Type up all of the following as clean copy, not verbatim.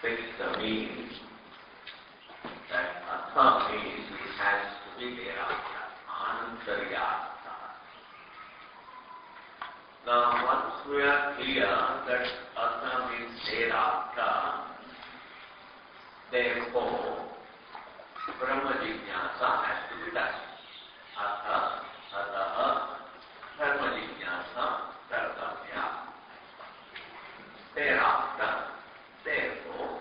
fix the meaning. That Artha means it has to be thereafter, Anantaryartha. Now once we are clear that Artha means thereafter, therefore Brahma Jignasa has to be done. Artha, Ataha, Brahma Jignasa, Kartavya. Thereafter, therefore,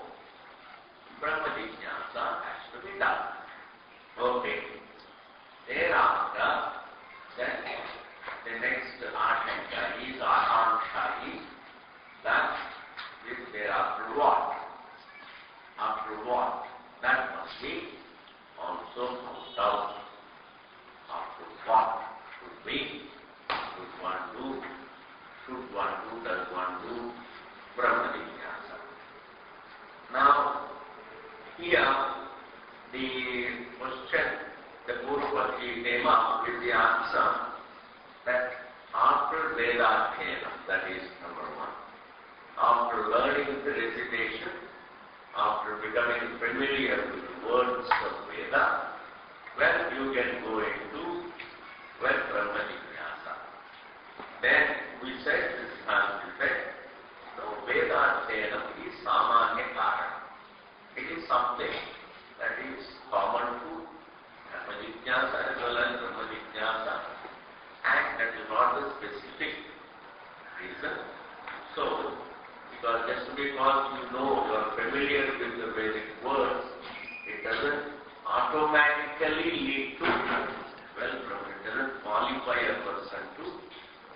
Brahma Jignasa has to be done. Okay. Thereafter, then the next Ashanka is Akanksha is that is thereafter what? After what? That must be also found out. After what should be? Should one do? Should one do? Does one do? Brahma Jignasa. Now, here the question, the Purvapati came up with the answer that after Vedadhyayana, that is number one, after learning the recitation, after becoming familiar with the words of Veda, well, you can go into Brahma Jignasa. Then we said, this time we said, so Vedadhyayana is Samanya Karana. It is something that is common to Brahma Jignasa as well as Brahma Jignasa, and that is not the specific reason. So, because just because you are familiar with the Vedic words, it doesn't automatically lead to, it doesn't qualify a person to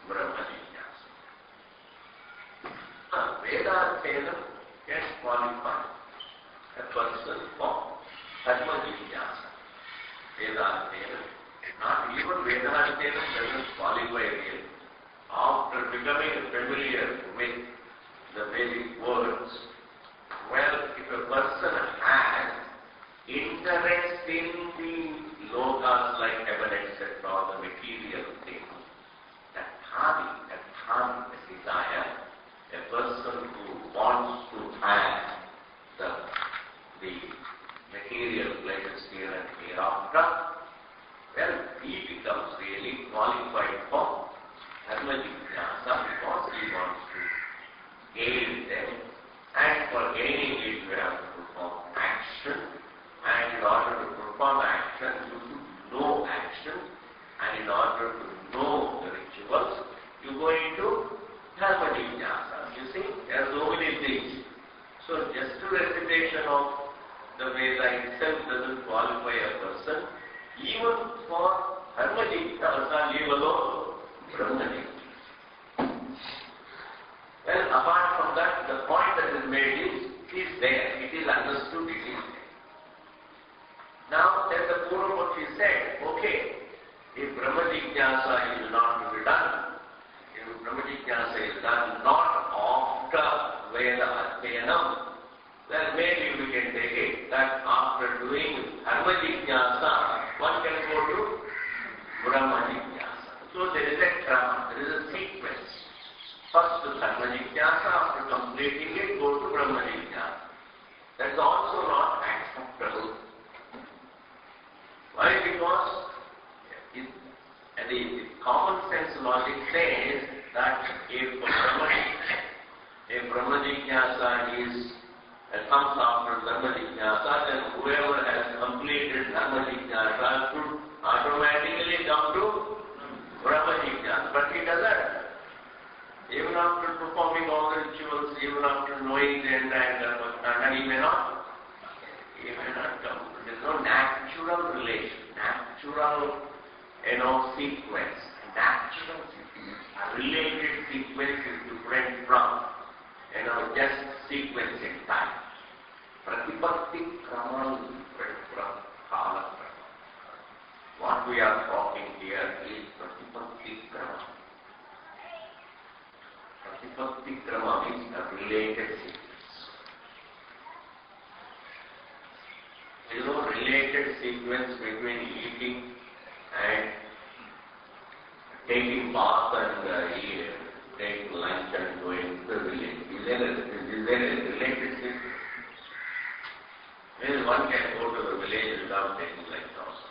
Brahma Jignasa. Vedadhyayana can qualify a person for Dharma Jignasa. Vedadhyayana, not even Vedadhyayana doesn't qualify really. After becoming familiar with the Vedic words, well, if a person has interest in the lokas like heaven, etc., the material things, that the desire, a person who wants to have the material pleasures here and hereafter, well, he becomes really qualified for Dharma Jignasa because he wants to gain them, and for gaining it you have to perform action, and in order to perform action you should know action, and in order to know the rituals you go into Dharma Jignasa. You see, there are so many things. So just the recitation of the Veda itself doesn't qualify a person, even for Dharma Jignasa, leave alone Brahma Jignasa. Well, apart from that, the point that is made is there. It is understood, it is there. Now, then the Purvapati said, okay, if Brahma Jignasa is not to be done, if Brahma Jignasa is done not after Veda Adhyayanam, then maybe we can take it that after doing Dharma Jignasa, one can go to Brahma Jignasa. So there is a krama, there is a sequence. First to Dharma Jignasa, after completing it, go to Brahma Jignasa. That is also not acceptable. Why? Because the common sense logic says that if Brahma Jignasa comes after Dharma Jignasa, then whoever has completed Dharma Jignasa should automatically come to Brahma Jignasa. But he doesn't. Even after performing all the rituals, even after knowing the entire Dharma Kanda, he may not come. There is no natural relation, natural sequence. Natural sequence. A related sequence is different from just sequence in time. Pratipatti krama is different from kala krama. What we are talking here is pratipatti krama. Pratipatti krama means a related sequence. There is no related sequence between eating and taking bath and taking lunch and going to the village. Is there a related sequence? Means one can go to the village without taking lights also.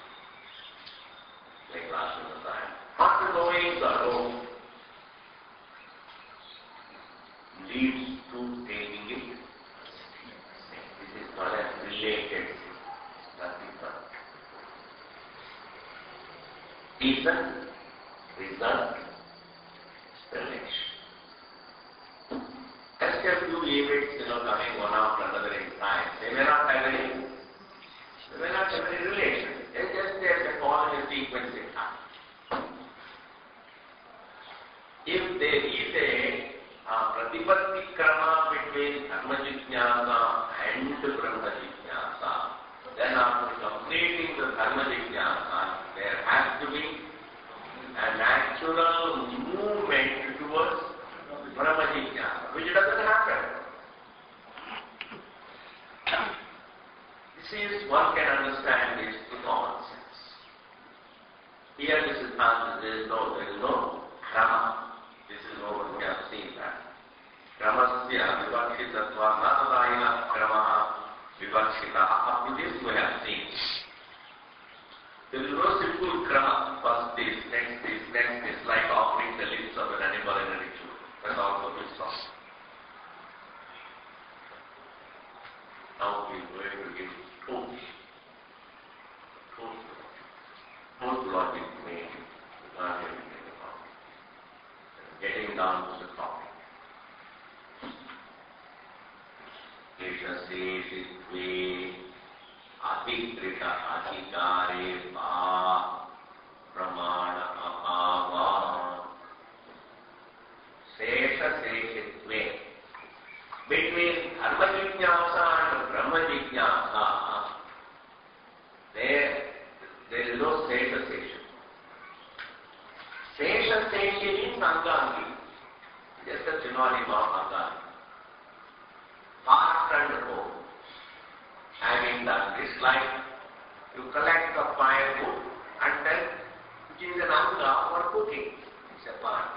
Like last time. Not knowing the road leads to taking it. This is not a related thing. Nothing but. Reason, result, relation. Just a few events, coming one after another in time. They may not have any relation. They just they fall in a sequence in time. If there is a pratipatti krama between dharma jijnasa and brahma jijnasa, then after completing the dharma jijnasa, there has to be a natural movement towards brahma jijnasa, which doesn't happen. This is, one can understand this in common sense. Here this is not, there is no krama. This is what we have seen that. Kramasya vivakshitattva natadayana kramaha vivakshitaha. Up to this we have seen. There is no simple krama. First this, next this, next this, like offering the limbs of an animal in a ritual. That's also this song. Now we are going to give truth logic meaning. Not everything about it. Getting down to the topic. Sheshaseshitve atikrita atikare va pramana abhava. Sheshaseshitve. Between dharma jijnasa and brahma jijnasa, there is no sheshasesha. Sheshasesha means angangi. Just a synonym of angangi. Part and whole. Having done this, like you collect the firewood and then it is an anga for cooking. It's a part.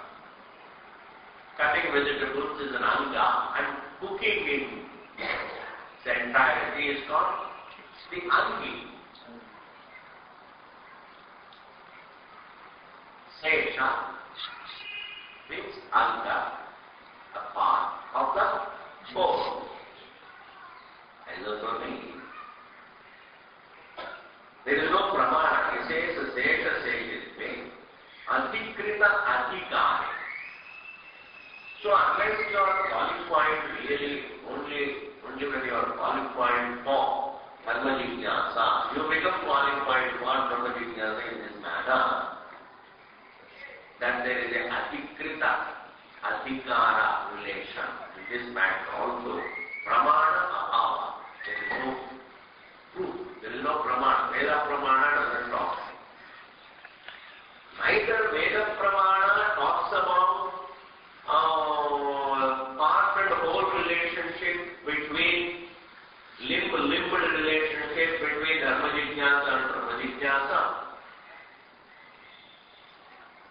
Cutting vegetables is an anga and cooking in its entirety is called the angi. Sesha means anga, a part of the whole. As also means there is no pramana. It says sesha seshitve atikrita atikare. So unless you are qualified really only when you are qualified for dharma jijnasa, you become qualified for dharma jijnasa in this manner, that there is a atikrita, atikara relation in this matter also. Pramana abhava. There is no proof. There is no pramana. Veda pramana doesn't talk. Neither Veda pramana talks about part and whole relationship between limb relationship between dharma jijnasa and brahma jijnasa.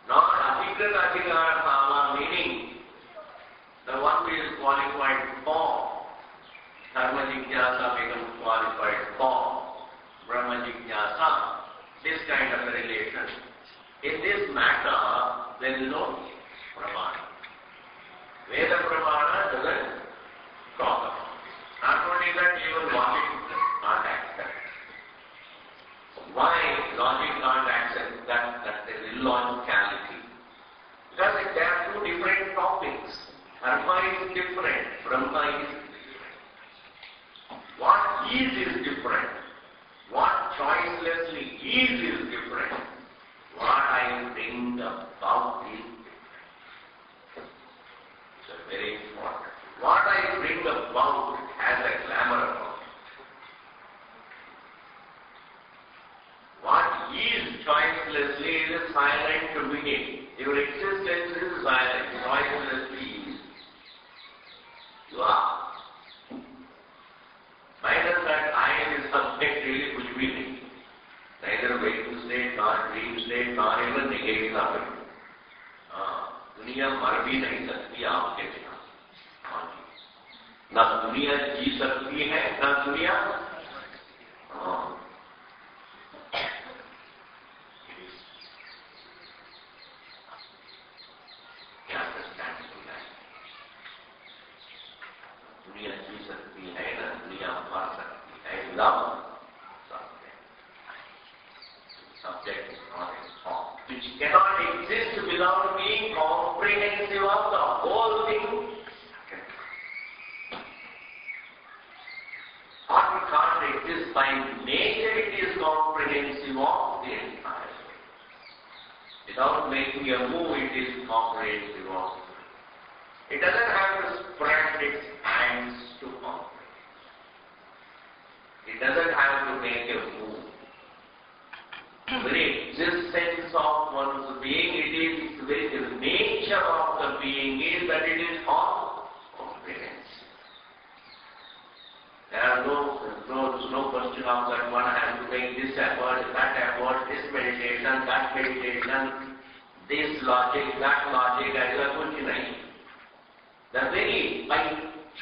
Not atikrita atikara bhava, meaning the one who is qualified for dharma jijnasa becomes qualified for brahma jijnasa. This kind of a relation. In this matter, there is no pramana. Veda pramana doesn't talk about. Not only that, even logic can't accept. Why logic can't accept that there is illogicality? Because there are two different topics. Dharma is different, Brahma is different. What is different. What choicelessly is different. What I bring about is different. So very important. What I bring about has a glamour about it. What is choicelessly is a silent being. Your existence is silent, choicelessly is. You are. Neither that I is subject really कुछ भी नहीं. Neither waking state, nor dream state, nor even negative of it. दुनिया मर भी नहीं सकती आपके बिना. न दुनिया जी सकती है, न दुनिया Vasakti. I love something. Subject is not a thought, which cannot exist without being comprehensive of the whole thing. What can't exist by nature, it is comprehensive of the entire world. Without making a move, it is comprehensive of it. It doesn't have to spread its hands to comprehend. It doesn't have to make a move. The very existence of one's being, the very nature of the being is that it is all comprehensive. There are no question of that one has to make this effort, that effort, this meditation, that meditation, this logic, that logic, ऐसा कुछ नहीं. The very, by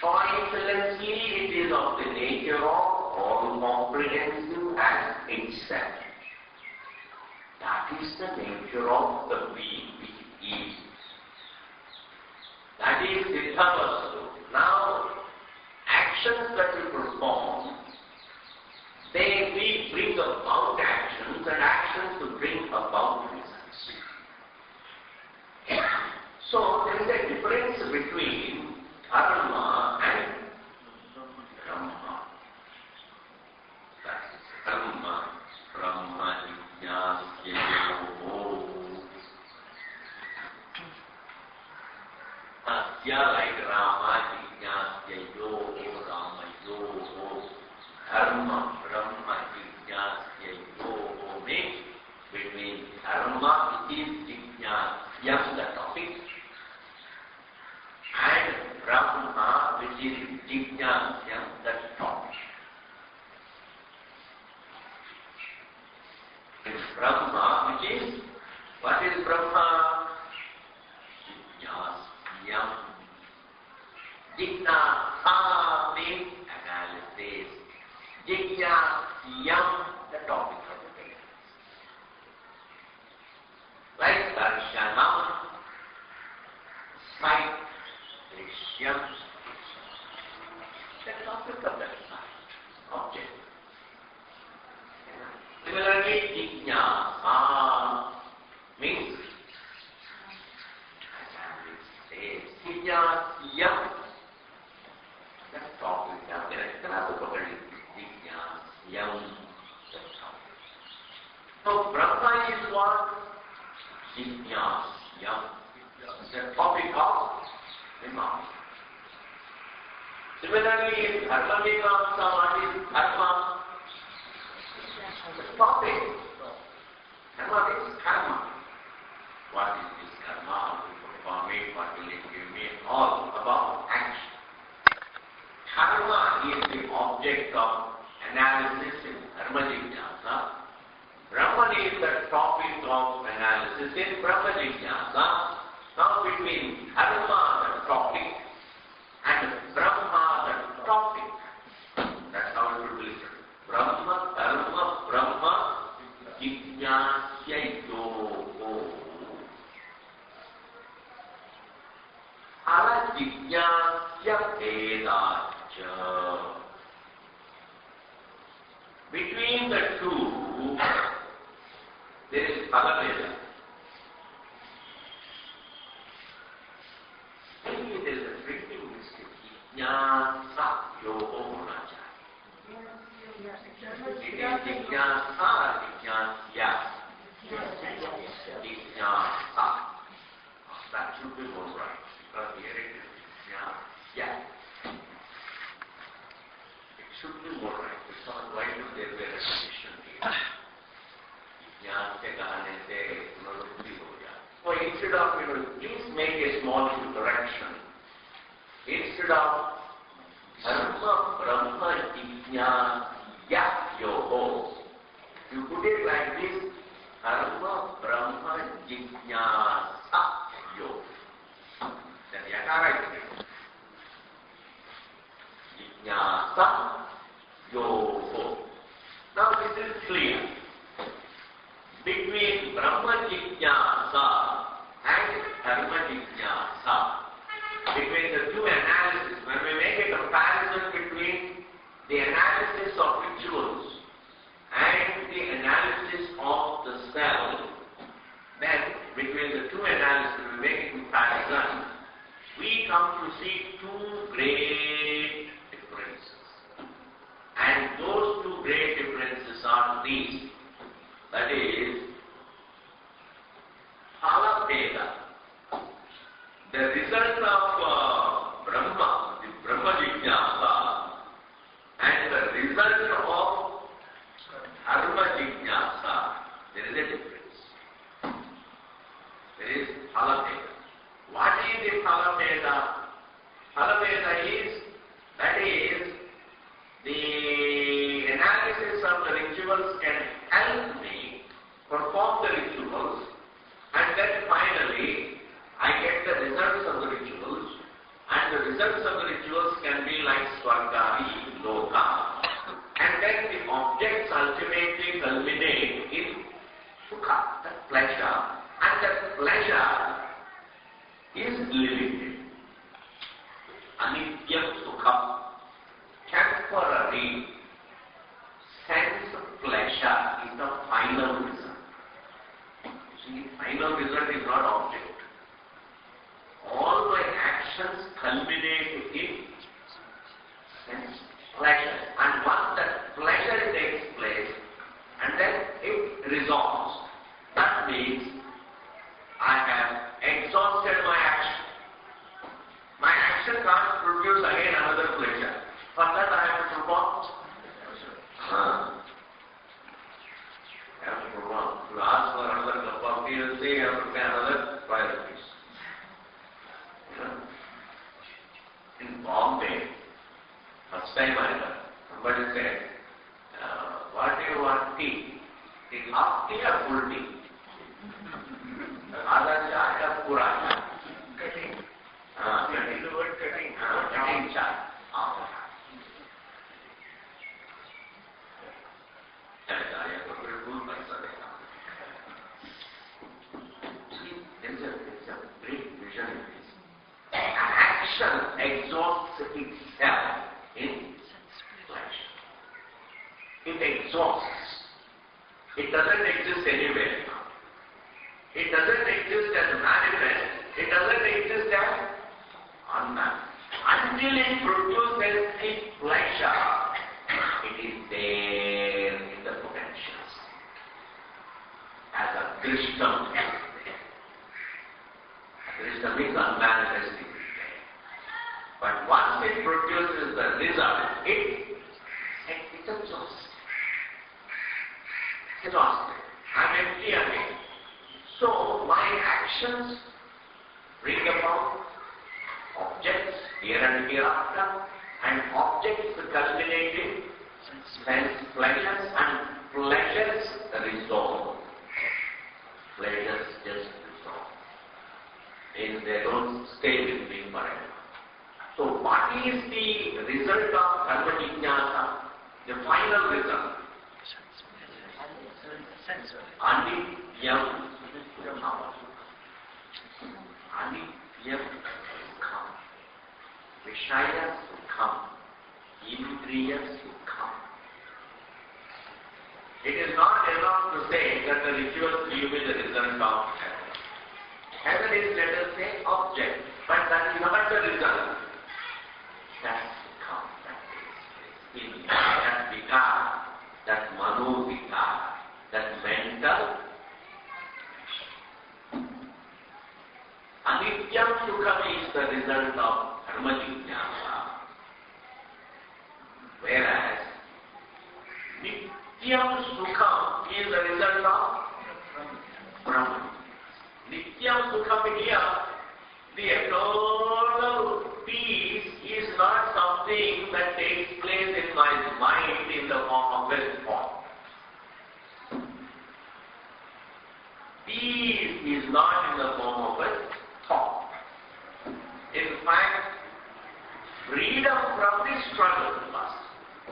choicelessly, it is of the nature of all comprehensive as itself. That is the nature of the being which is. That is Siddhavastu. Now, actions that we perform, we bring about actions, and actions to bring about results. So, there is a difference between karma and brahma. That is karma, brahma, jnasya, yoga. Asya like Rama, jnasya, yoga, Rama, yoga. Dharma, brahma, jnasya, yoga means between dharma, which is jnasya, the topic, and Brahma, which is jnasya, the topic. It's Brahma, which is, what is Brahma? Jnasya. Jnana means analysis. Jnasya, the topic of the day. Like darshanam, sight, drishyam, the topic of that sight, object. Similarly, jnana means analysis. Jnasya, the topic of the day. Jnasya, the topic. So, Brahma is what? Jnasya, the topic of the mind. Similarly, in Dharma Jnana, what is Dharma? The topic. Dharma is karma. What is this karma? How to perform it? What will it give me? All about action. Karma is the object of analysis in Dharma Jnana. Brahman is the topic of analysis in Brahma Jnana. Now between Dharma, the topic, and Brahma, the topic, that's how it will be written. Brahma, Dharma, Brahma, Jnasya, yoga. Ala Jnasya Vedacha. Between the two, there is Phalaveda. Maybe there is a printing mistake. Jnasa yoga hona chahiye. It is Jnasa, Jnasya. Jnasa. That should be more right. Because here it is Jnasya. It should be more right. Because why do there be a repetition here? Jnasya kahane se punarutti ho jata. So instead of, please make a small correction. Instead of Dharma, Brahma, Jnasya, yoga, you put it like this: Dharma, Brahma, Jnasa, yoga. Then yakara is written. Jnasa, yoga. Now this is clear. Between Brahma Jnasa and Dharma Jnasa, between the two analysis, when we make a comparison between the analysis limited. Anityam sukham, temporary sense pleasure is the final result. See, final result is not object. All my actions culminate in sense pleasure. And once that pleasure takes place, and then it resolves, that means I have exhausted my action. My action can't produce again another pleasure. For that I have to perform. I have to perform. To ask for another cup of tea, you say you have to pay another 5 rupees. In Bombay, first time I heard, somebody said, what do you want tea? Is half tea or full tea? Other chai or pura chai? Cutting. Cutting. The word cutting. Cutting chai. See, there is a great vision in this. Action exhausts itself in pleasure. It exhausts. It doesn't exist anywhere. It doesn't exist as manifest. It doesn't exist as unmanifest. Until it produces a pleasure, it is there in the potentials as a Krishna. Krishna means unmanifested. But once it produces the result, it's exhausted. Exhausted. I'm empty again. So my actions bring about objects here and hereafter, and objects culminate in sense pleasures, and pleasures resolve. Pleasures just resolve. Means they don't stay with me forever. So what is the result of karma jnana? The final result. Anityam sukham. Anityam sukham. Vishaya sukham. Indriya sukham. It is not enough to say that the rituals give me the result of heaven. Heaven is, let us say, object, but that is not the result. That sukham, that vikar, that mano vikar, that mental. Anityam sukham is the result of karma jnana. Whereas Nityam sukham is the result of Brahman. Nityam sukham here, the eternal peace is not something that takes place in my mind in the form of a thought. Peace is not in the form of a thought. In fact, freedom from the struggle first.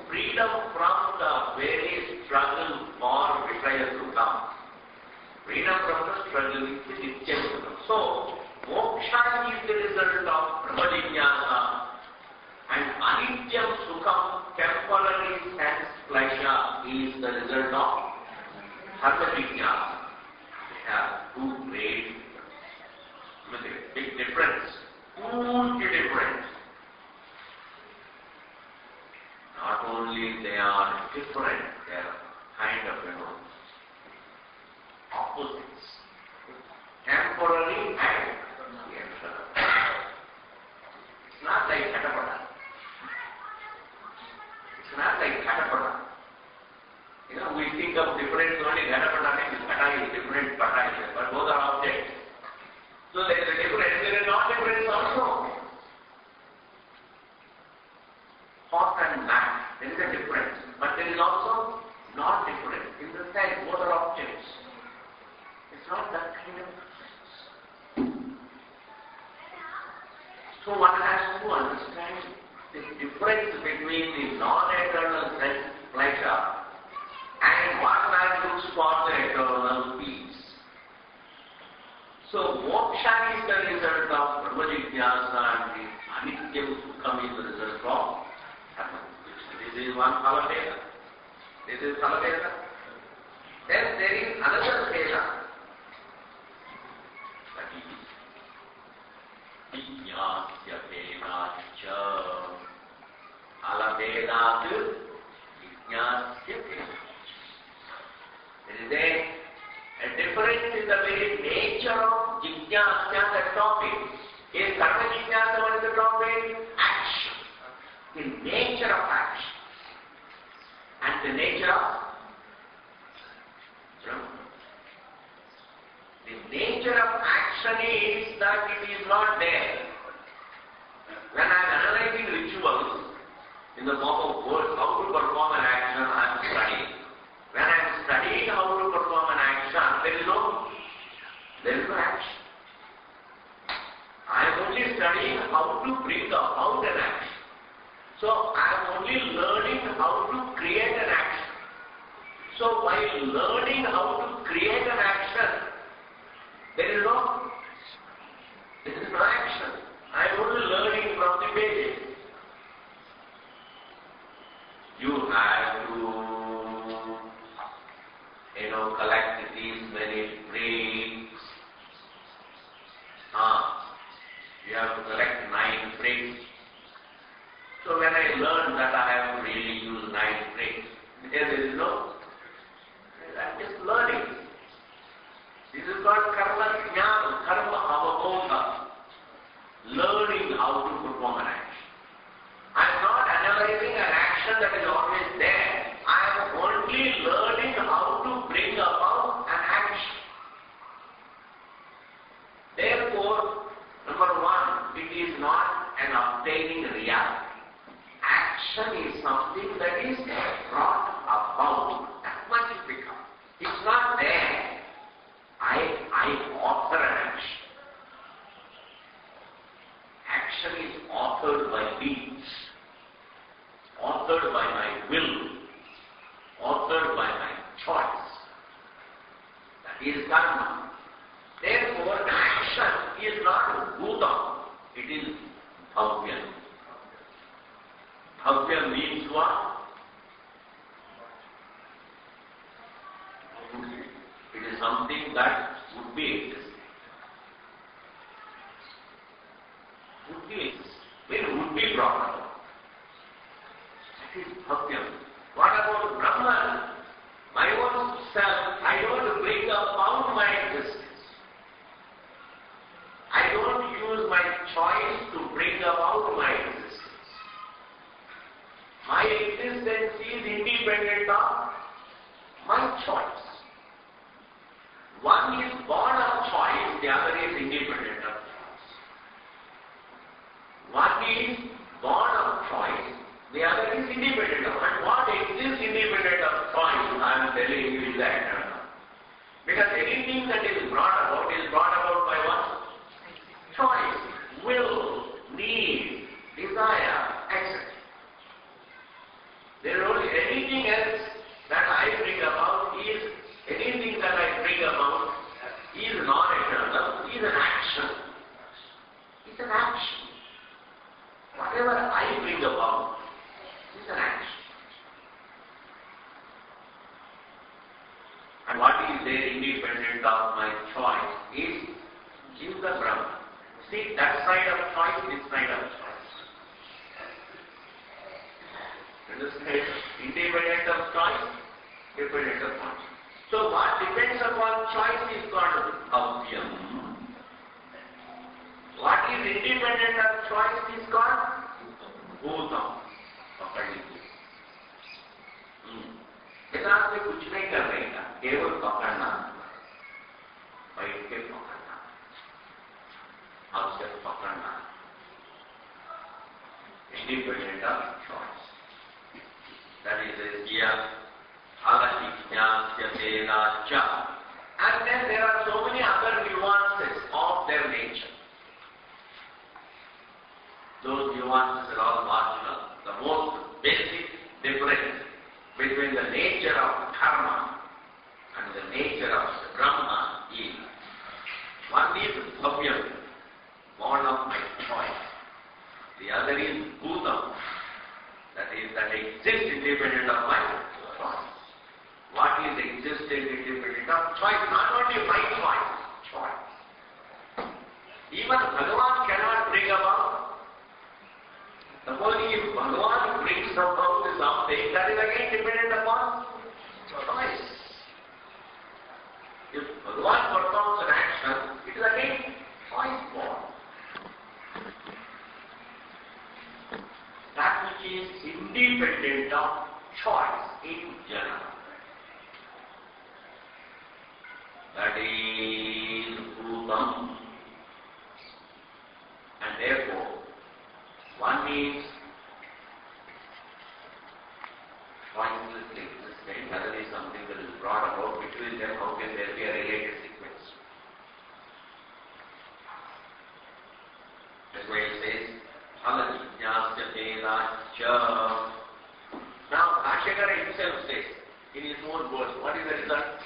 Freedom from the very struggle for Vishaya Sukham. Freedom from the struggle is the Nityam Sukham. So, moksha is the result of Brahma Jnana, and Anityam Sukham, temporary sense pleasure, is the result of Dharma Jnana. They have two great, big difference. Huge difference. Not only they are different, they are kind of, opposites. Temporary and eternal. It's not like Katapada. It's not like Katapada. We think of difference only Katapada and Kata is different, Pata is different, but both are objects. So there is a difference, there is not difference also. Hot and matte, there is a difference, but there is also not difference. In the sense, both are objects. It's not that kind of difference. So one has to understand the difference between the non-eternal sense pleasure and what man looks for the eternal peace. So moksha moksha is the result of Brahma Jigyasa and the Anityam Sukham is the result of Karma. This is one Phalaveda. This is Phalaveda. Then there is another Veda. That is Vijnasya Vedacha. Alavedat Vijnasya Vedacha. There is a difference in the very nature of Jignasya, the topic. Is Karma Jignasa, what is the topic? Action. The nature of action. And the nature of Brahma. The nature of action is that it is not there. When I am analyzing rituals in the form of words, how to perform an action, I am studying. When I am studying how to perform an action, there is no action. I am only studying how to bring about an action. So I am only learning how to create an action. So while learning how to create an action, there is no action. I am only learning from the pages. You have to collect these many bricks. You have to collect 9 bricks. So when I learn that I have to really use 9 bricks, there is no, I'm just learning. This is called karma jnana, karma avabodha. Learning how to perform an action. I am not analyzing an action that is always there. I am only learning how to bring about an action. Therefore, number one, it is not an obtaining reality. Action is something that is brought about. That much it becomes. It's not there. I author an action. Action is authored by me, authored by my will, authored by my choice. That is karma. Therefore, action is not bhutam, it is bhavya. Bhavya means what? It is something that would be existing. Would be existing. When would be brought about. That is bhavya. What about Brahman? My own self, I don't bring about my existence. I don't use my choice to bring about my existence. My existence is independent of my choice. One is born of choice, the other is independent of choice. One is born of choice, the other is independent of. And what exists independent of choice, I am telling you, is the eternal. Because anything that is brought about by what? Choice, will, need, desire, etc. There is only anything else that I bring about is, anything that I bring about is non-eternal, is an action. It's an action. Whatever I bring about is an action. And what is there independent of my choice is the Brahman. See, that side of choice, this side of choice. Understand? Independent of choice, dependent upon choice. So what depends upon choice is called bhavyam. What is independent of choice is called bhutam. वेदांत में कुछ नहीं कर रहेगा, केवल पकड़ना, बैठ के पकड़ना, अब से पकड़ना, independent of choice. That is the idea. And then there are so many other nuances of their nature. Those nuances are all marginal. The most basic difference between the nature of karma and the nature of Brahma is one is bhavyam. exist independent of my choice. What is existed independent of choice? Not only my choice. Even Bhagavan cannot bring about. Suppose if Bhagavan brings about something, that is again dependent upon choice. If Bhagavan performs an action, it is again choice born. That which is independent of choice in general. That is Bhutam. And therefore, one is choicelessly existing, other is something that is brought about. Between them, how can there be a related sequence? That's why it says, Phala-jñāsya vedācca. Now, Bhāshyakara himself says, in his own words, what is the result?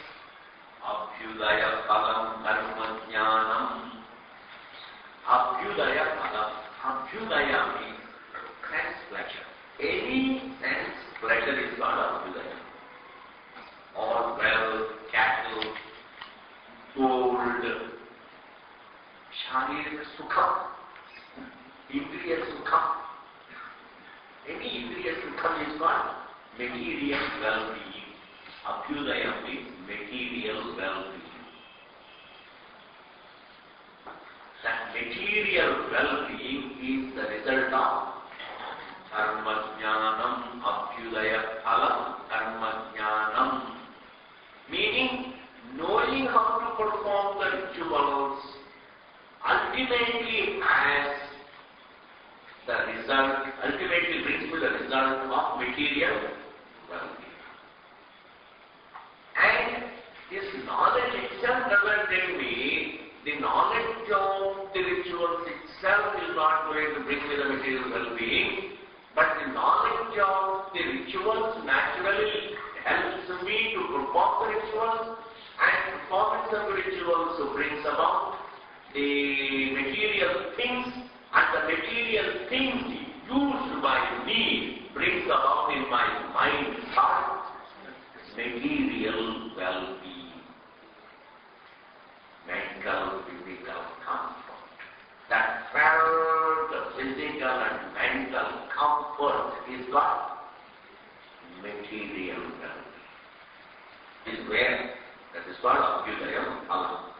Abhyudaya phalam karma jnanam. Abhyudaya phalam. Abhyudaya means sense pleasure. Any sense pleasure is called abhyudaya. Or wealth, cattle, gold, sharira sukha, indriya sukha. Any indriya sukha is called material well-being. Abhyudaya means material well-being. That material well-being is the result of karma jnanam, abhyudaya phalam, karma jnanam. Meaning, knowing how to perform the rituals ultimately has the result, ultimately brings to the result of material well-being. And this knowledge itself doesn't tell me, the knowledge of the rituals itself is not going to bring me the material well-being, but the knowledge of the rituals naturally helps me to perform the rituals, and performance of the rituals brings about the material things, and the material things used by me brings about in my mind heart material well-being, mental, physical comfort. That felt physical and mental comfort is what? Material well-being. Is where that is called Abhyudaya phalam.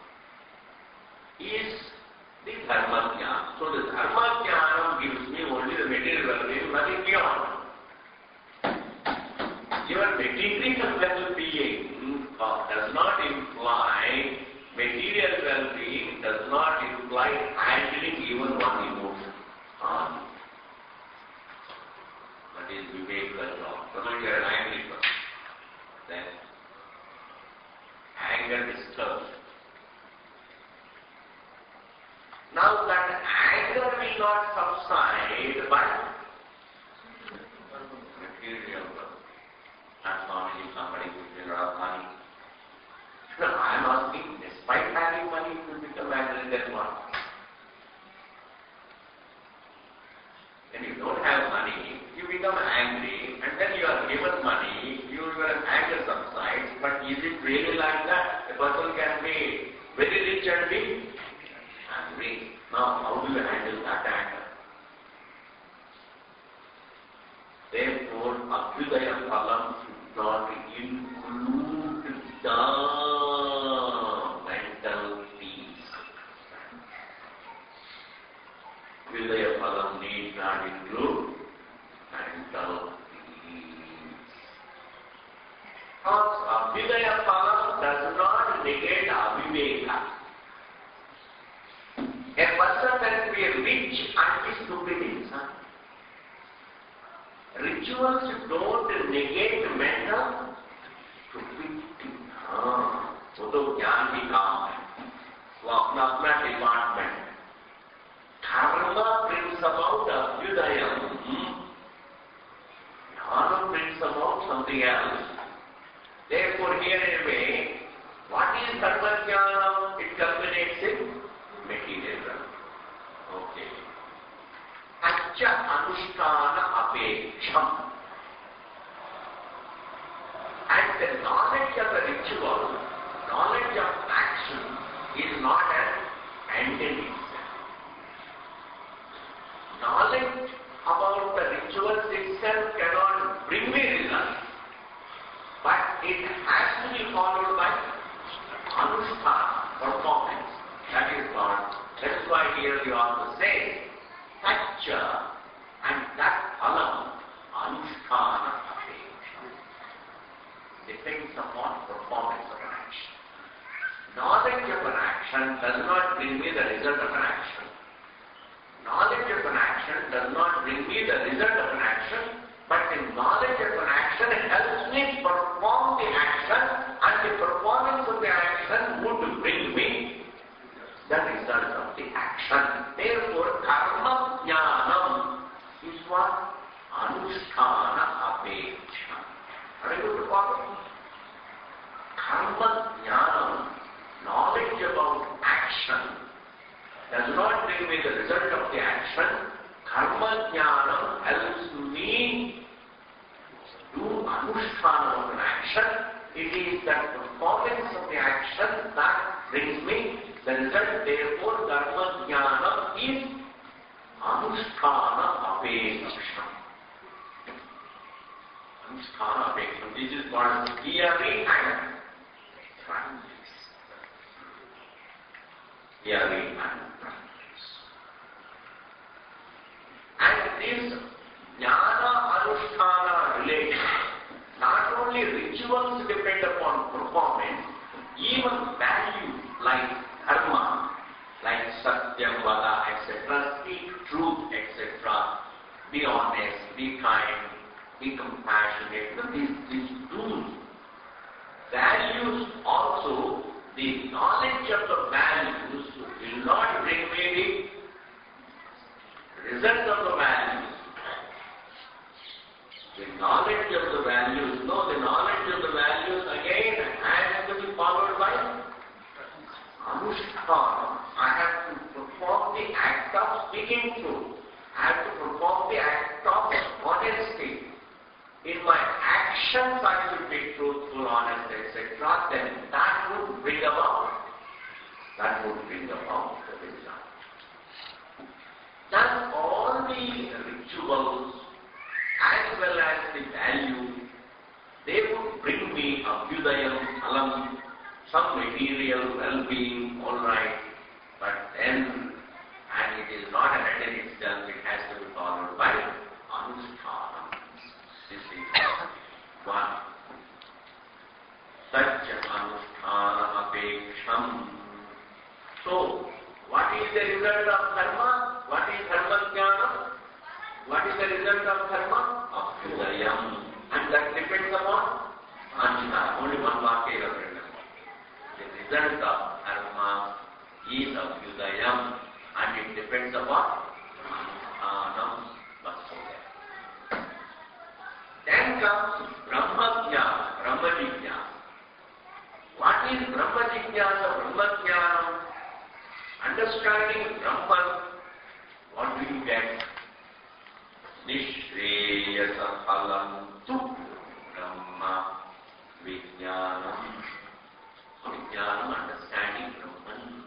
Is the dharma jnana. So the dharma jnana gives me only the material well-being, nothing beyond. Your material well-being does not imply material well-being, does not imply handling even one emotion. That is Viveka job. Suppose you are an angry person, then anger disturbs. Now that anger will not subside by material well-being. Not only somebody who gives a lot of money. No, I am asking, despite having money, you become angry, then what? When you don't have money, you become angry, and then you are given money, your anger subsides, but is it really like that? A person can be very rich and be angry. Now, how do you handle that anger? Therefore, Abhyudaya phalam should not include the mental peace. Abhyudaya phalam need not include mental peace. Because Abhyudaya phalam does not negate aviveka. A person can be rich and be stupid inside. Rituals don't negate mental stupidity. वो तो ज्ञान की काम है, वो अपना अपना department. Karma brings about Abhyudayam. Jnana brings about something else. Therefore, here anyway, what is Karma Jnana? It culminates in material. Okay. Accha Anushtana Apeksham. end in itself. Knowledge about the rituals itself cannot bring me results, but it has to be followed by anusthana, performance. That is why here you also say, Satya and that phalam, anusthana apeksha. Depends upon performance of an action. Knowledge of an action does not bring me the result of an action. Knowledge of an action does not bring me the result of an action, but the knowledge of an action helps me perform the action, and the performance of the action would bring me the result of the action. Therefore, karma jnanam is what? Anusthana apeksha. Are you able to follow? Karma jnanam, knowledge about action, does not bring me the result of the action. Karma jnanam helps me do anusthana of an action. It is that performance of the action that brings me the result. Therefore, karma jnanam is anusthana apeksha. Anusthana apeksha. This is called theory and practice. Theory and practice. And this jnana anusthana relation, not only rituals depend upon performance, even values like dharma, like satyam vada, etc., speak truth, etc., be honest, be kind, be compassionate. These rules, values also, the knowledge of the values will not bring me the result of the values. The knowledge of the values, no, the knowledge of the values again has to be followed by anusthana. I have to perform the act of speaking truth. I have to perform the act of honesty. In my actions I should be truthful, honest, etc. Then that would bring about the result. Thus all the rituals as well as the value, they would bring me abhyudayam, phalam, some material well-being, all right, but then, and it is not an end in itself, it has to be followed by anusthana. This is one. Satya anusthana apeksham. So, what is the result of dharma? What is dharma jnana? What is the result of dharma? Abhyudayam. And that depends upon anusthana. Only one vakya you have written. The result of dharma is abhyudayam, and it depends upon anusthana. Then comes Brahma Jnana, Brahma Jignasa. What is Brahma Jignasa, Brahma Jnana? Understanding Brahman, what do you get? Nishreyasa phalam tu Brahma Vijnanam. Vijnanam, understanding Brahman.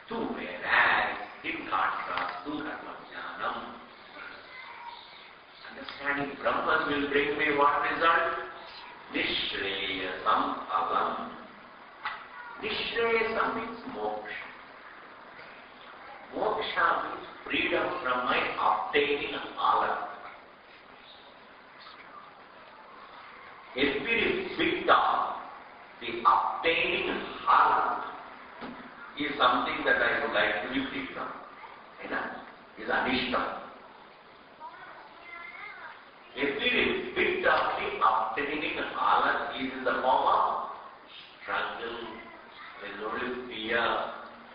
Tu, whereas, in contrast to Brahma Jnanam, understanding Brahman will bring me what result? Nishreyasam phalam. Nishreyasam means moksha. Moksha means freedom from my obtaining phala. Irrespective of the obtaining phala is something that I would like to be free from. Is anishtam. Every bit of the obtaining phala is in the form of struggle. There is only fear,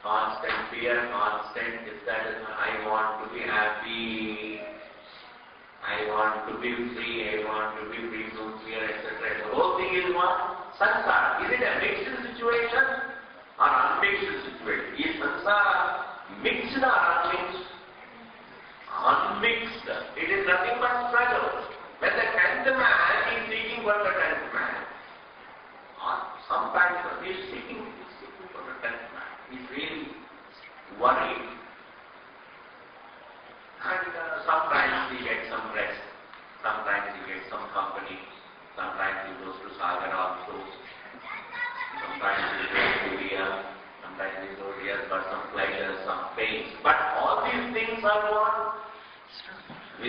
constant is that I want to be happy, I want to be free, I want to be free from fear, etc. The whole thing is what? Sansara. Is it a mixed situation or unmixed situation? Is sansara mixed or unmixed? Unmixed. It is nothing but struggle. When the 10th man is seeking for the 10th man, or sometimes he is seeking for the 10th man. He is really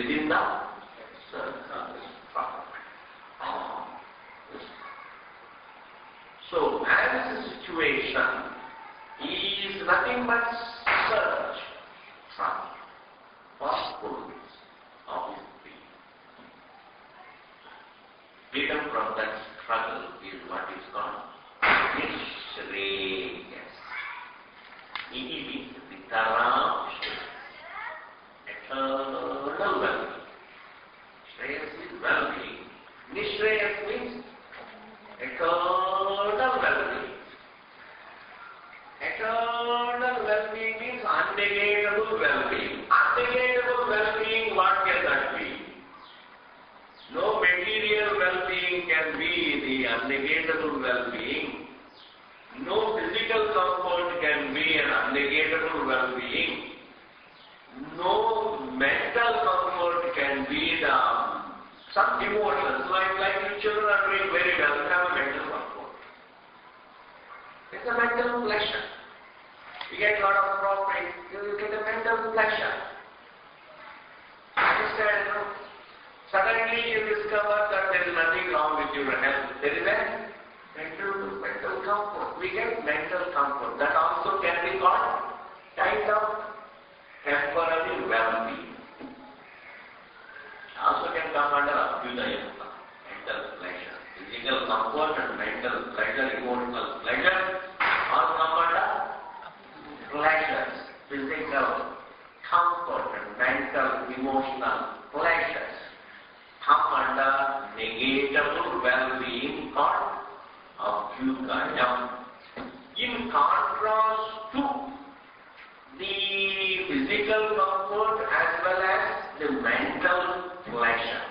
within the circle. So man's situation is nothing but search from possibilities of his being. Freedom from that struggle is what is called Nishreyas. Nidhi means Nitaram Shreyas, eternal well-being. Shreyas is well-being. Nishreyas means eternal well-being. Eternal well-being means unnegatable well-being. Unnegatable well-being, what can that be? No material well-being can be the unnegatable well-being. No physical comfort can be an unnegatable well-being. No mental comfort can be some emotions. Like if children are doing very well, they have a mental comfort. It's a mental pleasure. You get a lot of profit, you get a mental pleasure. Understand? Suddenly you discover that there is nothing wrong with your health. There is a mental comfort. We get mental comfort. That also can be called kind of temporary well-being. Also can come under abhyudaya, mental pleasure. Physical comfort and mental pleasure, emotional pleasure, all come under pleasures. Physical comfort and mental, emotional pleasures come under negatable well-being called abhyudaya. In contrast to the physical comfort as well as the mental pleasure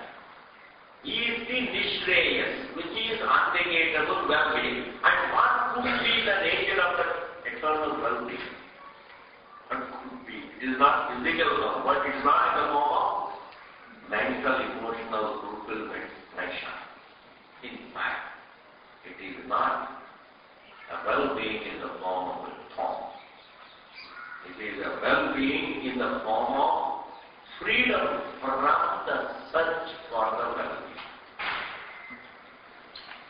is the Nishreyas, which is unnegatable well-being. And what could be the nature of the eternal well-being? What could be? It is not physical comfort, it is not in the form of mental, emotional fulfillment, pleasure. In fact, it is not a well-being in the form of a thought. It is a well-being in the form of freedom from the search for the well-being.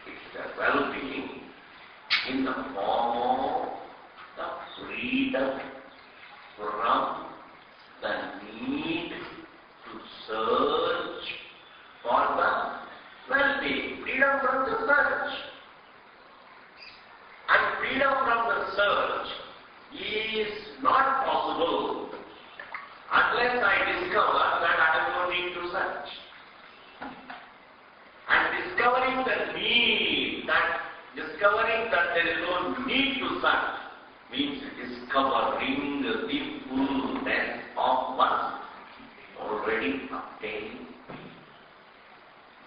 It's a well-being in the form of the freedom from the need to search for the well-being. Freedom from the search. And freedom from the search is not possible unless I discover that I have no need to search. And discovering that there is no need to search means discovering the fullness of what already obtained.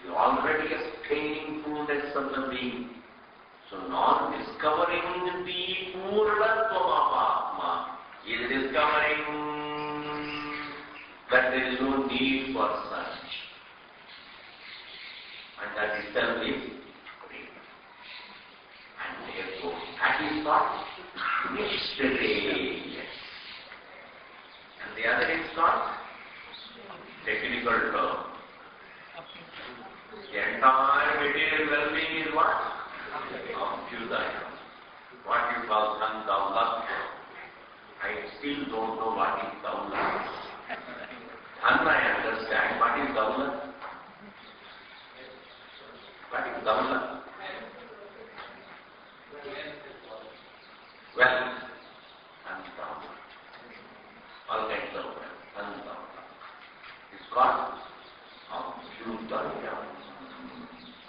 You already obtained fullness of the being. So not discovering the Purnatvam of Atma is discovering that there is no need for search. And that itself is freedom. And therefore, that is what Nishreyas. And the other is not technical term. The entire material well-being is what? Abhyudaya. What you call Dhan-Daulat. I still don't know what is Daulat. Dhan I understand. What is Daulat? What is Daulat? Well, Dhan-Daulat. All kinds of wealth. Dhan-Daulat. It's called Abhyudaya.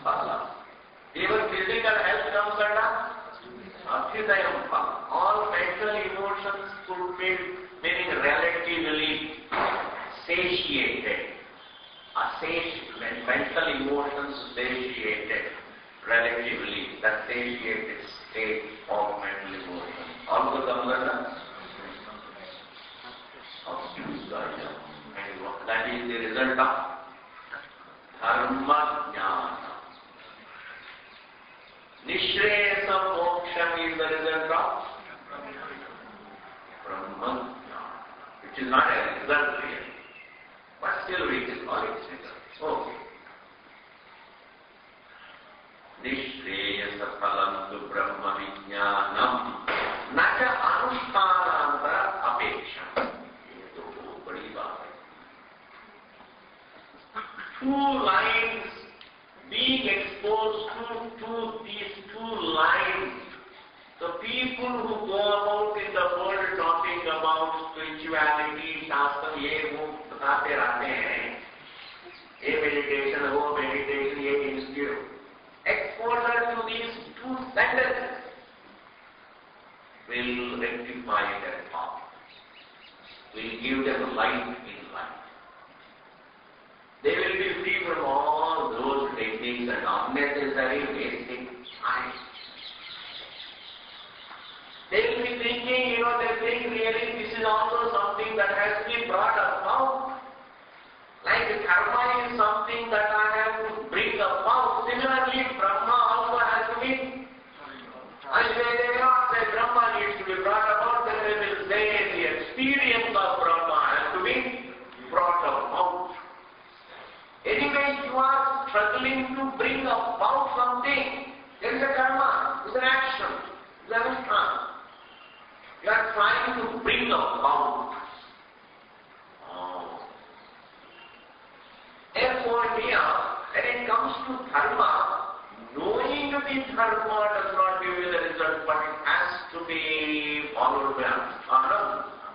Allah. Even physical health comes under Abhyudaya. All mental emotions fulfilled, meaning relatively satiated. When mental emotions satiated, relatively, that satiated state of mental emotion also comes under Abhyudaya. And that is the result of Dharma Jnana. Nishreyasa Moksham is the result of Brahma Jnana, which is not a result really, but still we can two lines, being exposed to these two lines. The people who go about in the world talking about spirituality, शास्त्र ये वो बताते रहते हैं, ये meditation, वो meditation, ये institute. Exposure to these two sentences will rectify their thought, will give them light in life. They will be free from all those techniques and unnecessary wasting time. They will be thinking, they think really this is also something that has to be brought about. Like karma is something that I have to bring about. Similarly, Brahma also has to be. And they will not say Brahma needs to be brought about, then they will say the experience of Brahma has to be brought about. Anyway, you are struggling to bring about something. There is a karma, there is an action, there is an anushఠāna. You are trying to bring about. Therefore, here, when it comes to dharma, knowing the dharma does not give you the result, but it has to be followed by anushఠāna.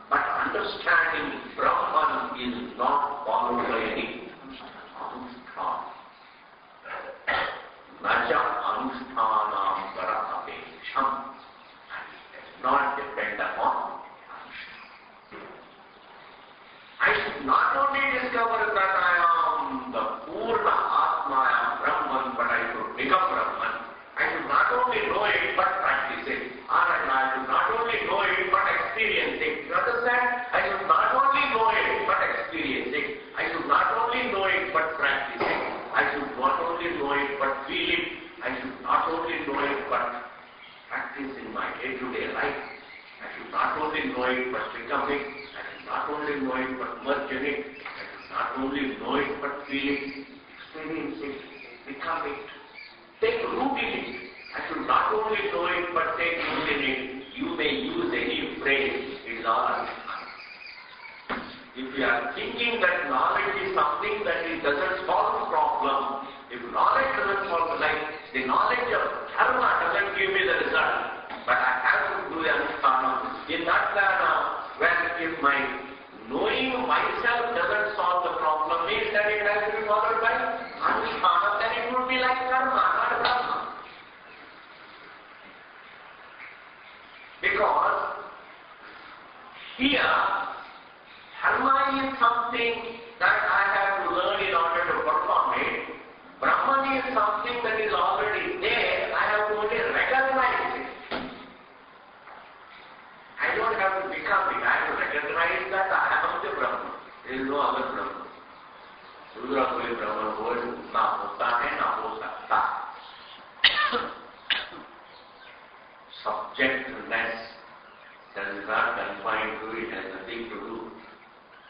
But understanding Brahman is not followed by any anushఠāna. Naja anushఠānam parapekṣam. Not depend upon anushఠāna. I should not only discover that I am the Purna Atma, I am Brahman, but I should become Brahman. I should not only know it, but practice it. And I should not only know it, but experience it. You understand? I should not only know it, but experience it. I should not only know it, but practice it. I should not only know it, but feel it. I should not only know it, but practice in my day-to-day life. I should not only know it, but become it. I should not only know it, but merge in it. I should not only know it, but feel it, experience it, become it, take root in it. I should not only know it, but take root in it. You may use any phrase, it is all anushఠāna. If you are thinking that knowledge is something that it doesn't solve the problem, if knowledge doesn't solve the life, the knowledge of dharma doesn't give me the result, but I have to do the anushఠāna. In that manner, when if my knowing myself doesn't solve the problem, means that it has to be followed by anushఠāna, then it would be like karma, not dharma. Because here, dharma is something that I have to learn in order to perform it. Brahman is something that is already there. I have to only recognize it. I don't have to become it. I have to recognize that I am the Brahman. There is no other Brahman. दूसरा कोई ब्रह्मन हो ना होता है ना हो सकता. Subjectness that is not confined to it, has nothing to do.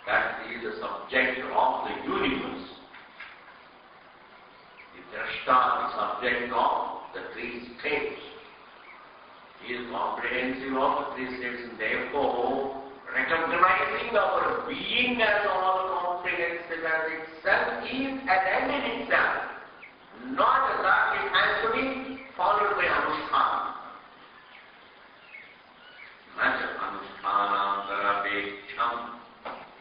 That is the subject of the universe. The drashta, the subject of the three states. He is comprehensive of the three states. Therefore, recognizing our being as all comprehensive as itself is an end in itself. Not that it has to be followed by anushఠāna. Anushఠānam parapekṣam.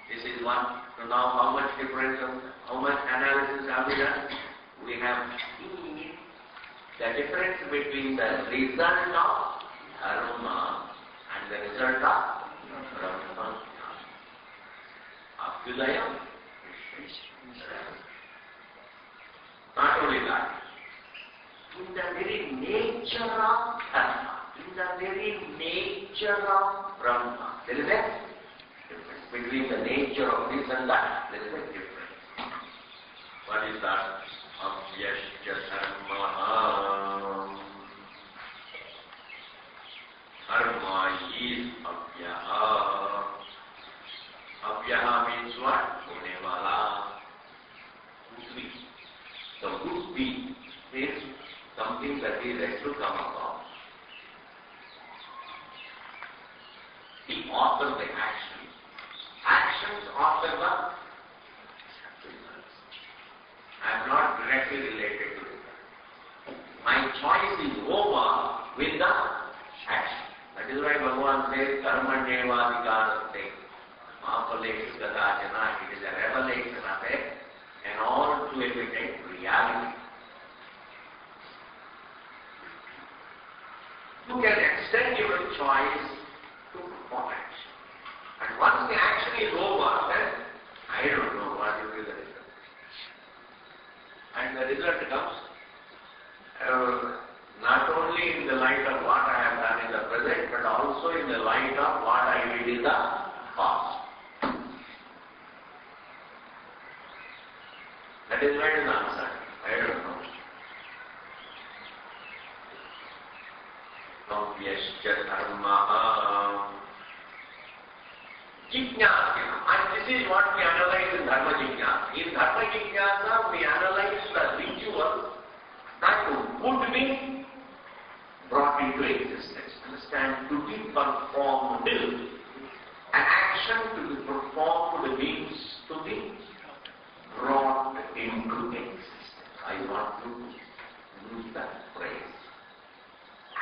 This is one. So now how much difference, how much analysis have we done? We have seen the difference between the result of dharma and the result of Brahma. Abhyudaya. Not only that, in the very nature of dharma, in the very nature of Brahma, there is a difference between the nature of this and that. There is a difference. What is that? Avyashya dharma. Dharma is avyaha. Avyaha means what? Honevala. Would-be. The would-be is something that is yet to come about. He authors the actions. Actions author the results. directly related to it. My choice is over with the action. That is why Bhagavan says, Karmanyevadhikarate, Mahapaleshu Gadajana. It is a revelation of it, an all too evident reality. You can extend your choice to perform action. And once the action is over, then I don't know what will be the result. And the result comes not only in the light of what I have done in the present, but also in the light of what I did in the past. That is why it is answered. I don't know. Yascha dharma jijnasa. And this is what we analyze in dharma jijnasa. In dharma jijnasa, we analyze the ritual that would be brought into existence. Understand? To be performed. An action to be performed means to be brought into existence. I want to use that phrase.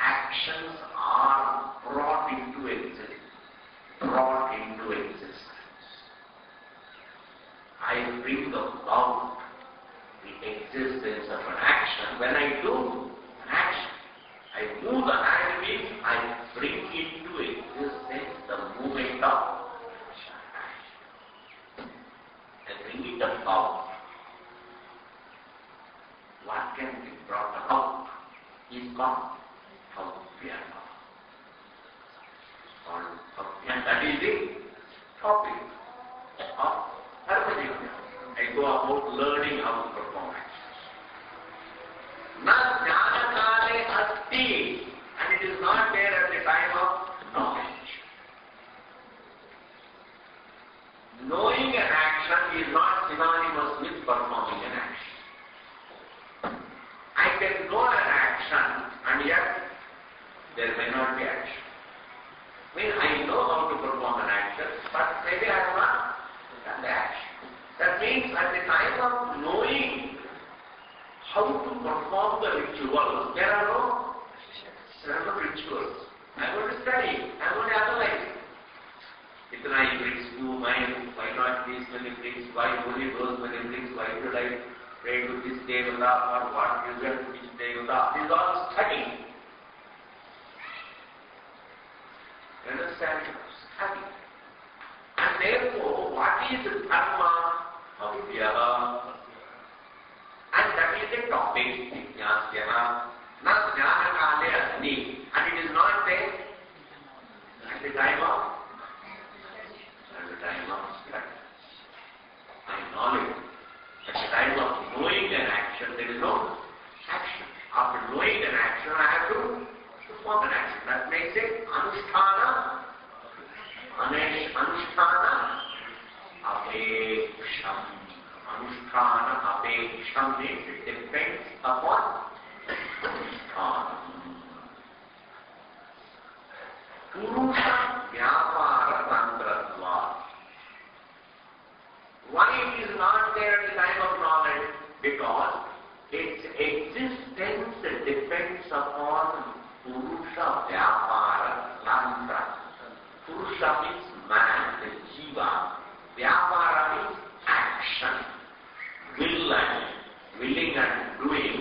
Actions are brought into existence. Brought into existence. I bring about the existence of an action. When I do an action, I move the hand means I bring into existence the movement of action. I bring it about. What can be brought about is called Bhavyana. And that is the topic of dharma jijnasa. I go about learning how to perform action. Na jnana kale asti, and it is not there at the time of knowledge. Knowing an action is not synonymous with performing an action. I can know an action and yet there may not be action. I mean, I know how to perform an action, but maybe I have not done the action. That means at the time of knowing how to perform the ritual, there are no rituals. I'm going to study, I'm going to analyze. Itna bricks, 2 miles, why not these many bricks, why only those many bricks, why should I pray to this devata or what result to this devata? This is all studying. Understand? Study. And therefore, what is dharma? Bhavya. And that is the topic, jnasya. Na jnana kale asmi. And it is not there at the time of study. And knowledge. At the time of knowing an action, there is no action. After knowing an action, I have to perform an action. That makes it anusthana. Anusthana apeksham. Anusthana apeksham means it depends upon anusthana. Purusha vyapara tantratva. Why it is not there at the time of knowledge? Because its existence depends upon Purusha Vyapara Tantra. Purusha means man, the Jiva. Vyapara means action. Willing and doing.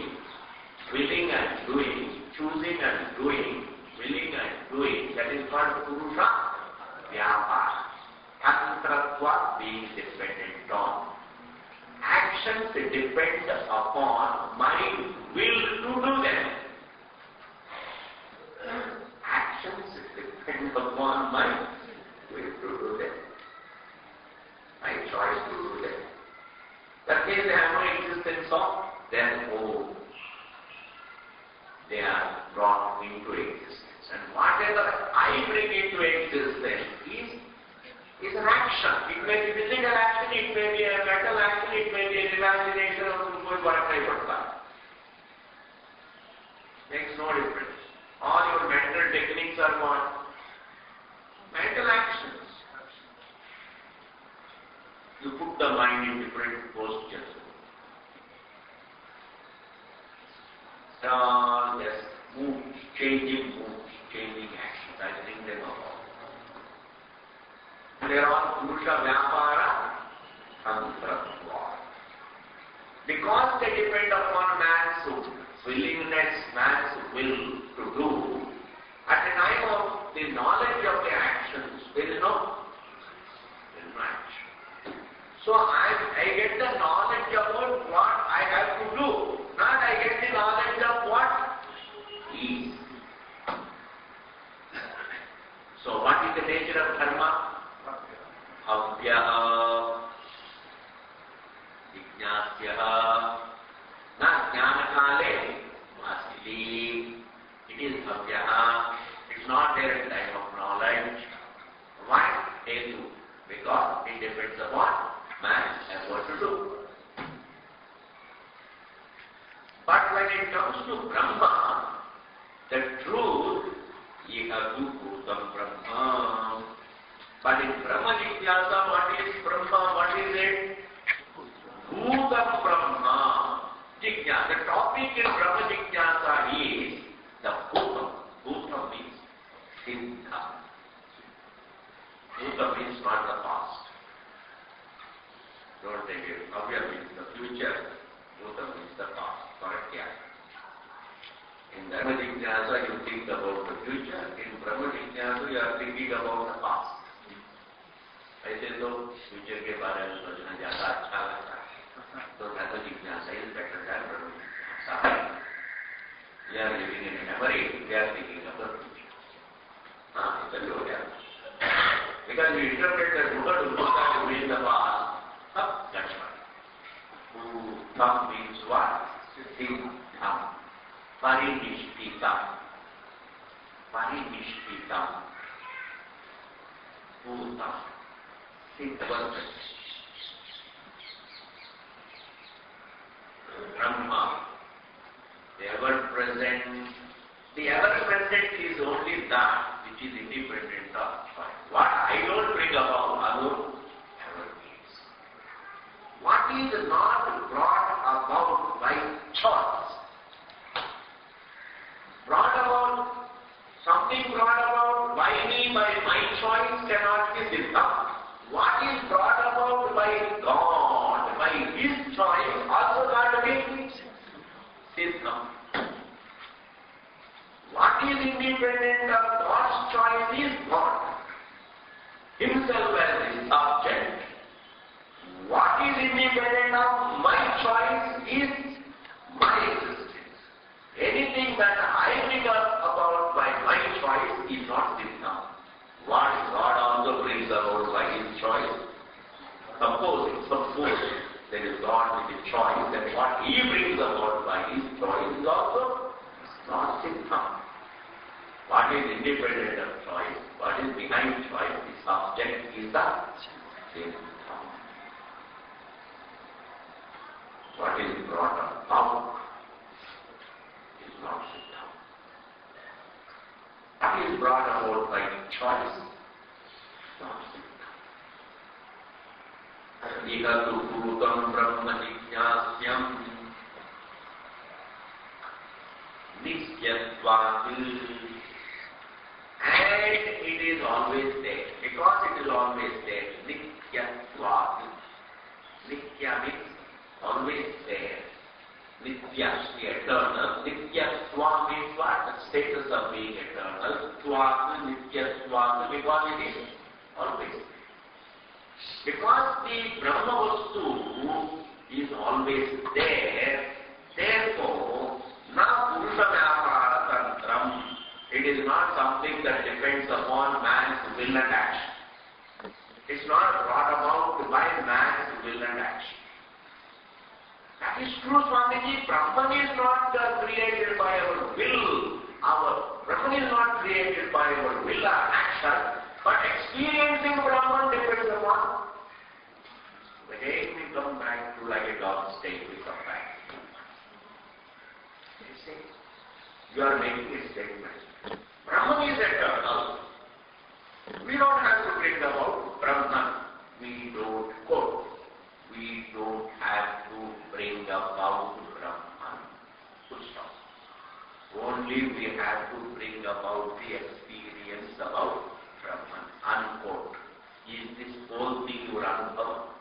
Willing and doing. Choosing and doing. Willing and doing. That is called Purusha Vyapara. Tantratva being dependent on. Actions depend upon my will to do them. Actions depend upon my will to do them. My choice to do them. That means they have no existence of them. They are brought into existence. And whatever I bring into existence is an action. It may be physical action, it may be a mental action, it may be an imagination or whatever. Makes no difference. All your mental techniques are what? Mental actions. You put the mind in different postures. all just moods, changing actions. I think them about. They are all Purusha Vyapara Tantratva. Because they depend upon man's willingness, man's will to do, at the time of the knowledge of the actions, there is no action. So I get the knowledge about what I have to do, not I get the knowledge of what is. So what is the nature of karma? Avyaha, Jnasyaha, na jnanakale, vasili. It is avyaha. It's not there in time of knowledge. Why? Hetu. Because it depends upon man's effort to do. But when it comes to Brahma, the truth, Yehatu Bhutam Brahma. But in Brahma Jignasa, what is Brahma? What is it? Bhutam Brahma. Jignasa. The topic in Brahma Jignasa is the Bhutam. Bhutam means Siddha. Bhutam means not the past. Don't take it. Avya means the future. Bhutam means the past. Correct? Yeah. In Brahma Jignasa, you think about the future. In Brahma Jignasa, you are thinking about the past. ऐसे तो future के बारे में सोचना ज्यादा अच्छा लगता है, तो ब्रह्म जिज्ञासा इज बेटर देन ब्रह्म जिज्ञासा. We are living in a memory, we are thinking of the future. चलिए हो गया. Because we interpret the Buddha to mean the past. That's why. Bhutam means what? Siddham. Parinishtitam. Bhutam. Brahma, the ever-present. The ever-present is only that which is independent of choice. What I don't bring about, alone never means. What is not brought about by choice? Something brought about by me, by my choice cannot be siddha. What is brought about by God, by His choice, also got to be siddha. What is independent of God's choice is God Himself as His subject. What is independent of my choice is my existence. Anything that I bring up about by my choice is not siddha. What God also brings about by His choice? Suppose there is God with His choice, then what He brings about by His choice is also not siddha. What is independent of choice? What is behind choice? The subject is the siddha. What is brought about is not siddha. What is brought about by choice? Not siddha. Ihatu bhutam brahma jignasyam nisyatvat. And it is always there. Because it is always there. Nityatvat. Nitya means always there. Nitya, the eternal. Nityatva means what? The status of being eternal. Tvat, nityatvat, because it is always there. Because the Brahma Vastu is always there, therefore, na Purusha Vyapara Tantram, it is not something that depends upon man's will and action. It's not brought about by man's will and action. That is true, Swamiji. Brahman is not created by our will. Our Brahman is not created by our will or action, but experiencing Brahman depends upon. Again we come back to like a dog state, we come back. You see, you are making a statement. Brahman is eternal. We don't have to bring about Brahman. We don't quote. We don't have to bring about Brahman. Full stop. Only we have to bring about the experience about Brahman. Unquote. Is this whole thing your Anubhava?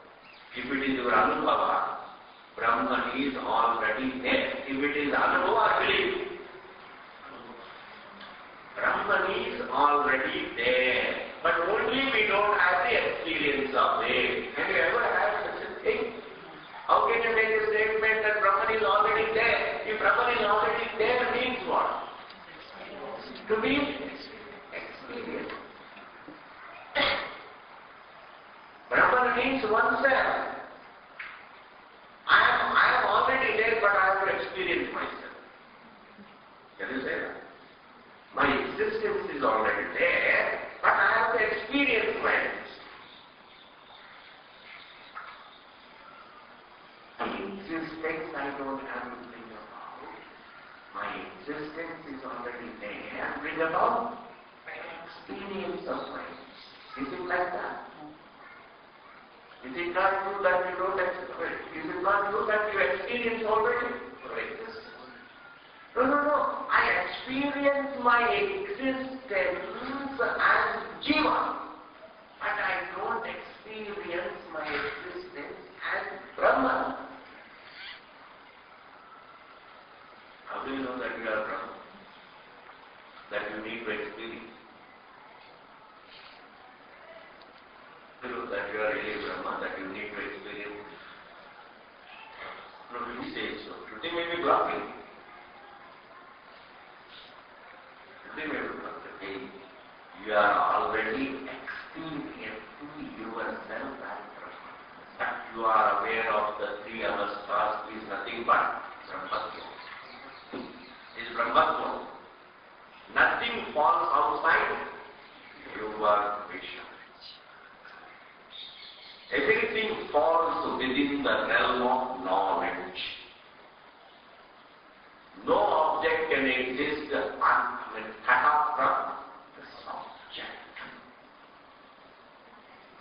If it is your Anubhava, Brahman is already there. If it is Anubhava, believe. Brahman is already there. But only we don't have the experience of it. Have you ever had such a thing? How can you make a statement that Brahman is already there? If Brahman is already there, means what? To be experienced. Brahman means oneself. I am already there, but I have to experience myself. Can you say that? My existence is already there, but I have to experience my existence. My existence I don't have to bring about. My existence is already there. Bring about my experience of myself. Is it like that? Is it not true that you don't experience? Is it not true that you experience already your existence? No. I experience my existence as Jiva, but I don't experience my existence as Brahman. How do you know that you are Brahman? That you need to experience? You know that you are really Brahman, that you need to experience? No, you say so. Today may be blocking. You are already experiencing yourself as Brahman. But you are aware of the three avasthas is nothing but Brahmatva. Is Brahmatva. Nothing falls outside your vision. Everything falls within the realm of knowledge. No object can exist cut off from the subject.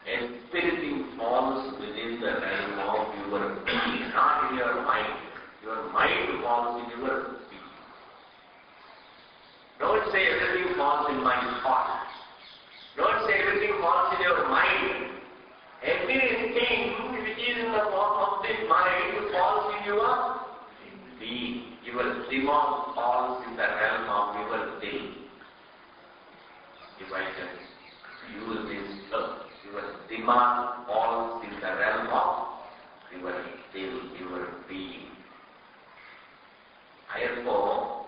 Everything falls within the realm of your being, not in your mind. Your mind falls in your being. Don't say everything falls in my thought. Don't say everything falls in your mind. Everything which is in the form of the mind falls in your being. Your dimag falls in the realm of your being. If I can use this term, your dimag falls in the realm of your will, your being. Therefore,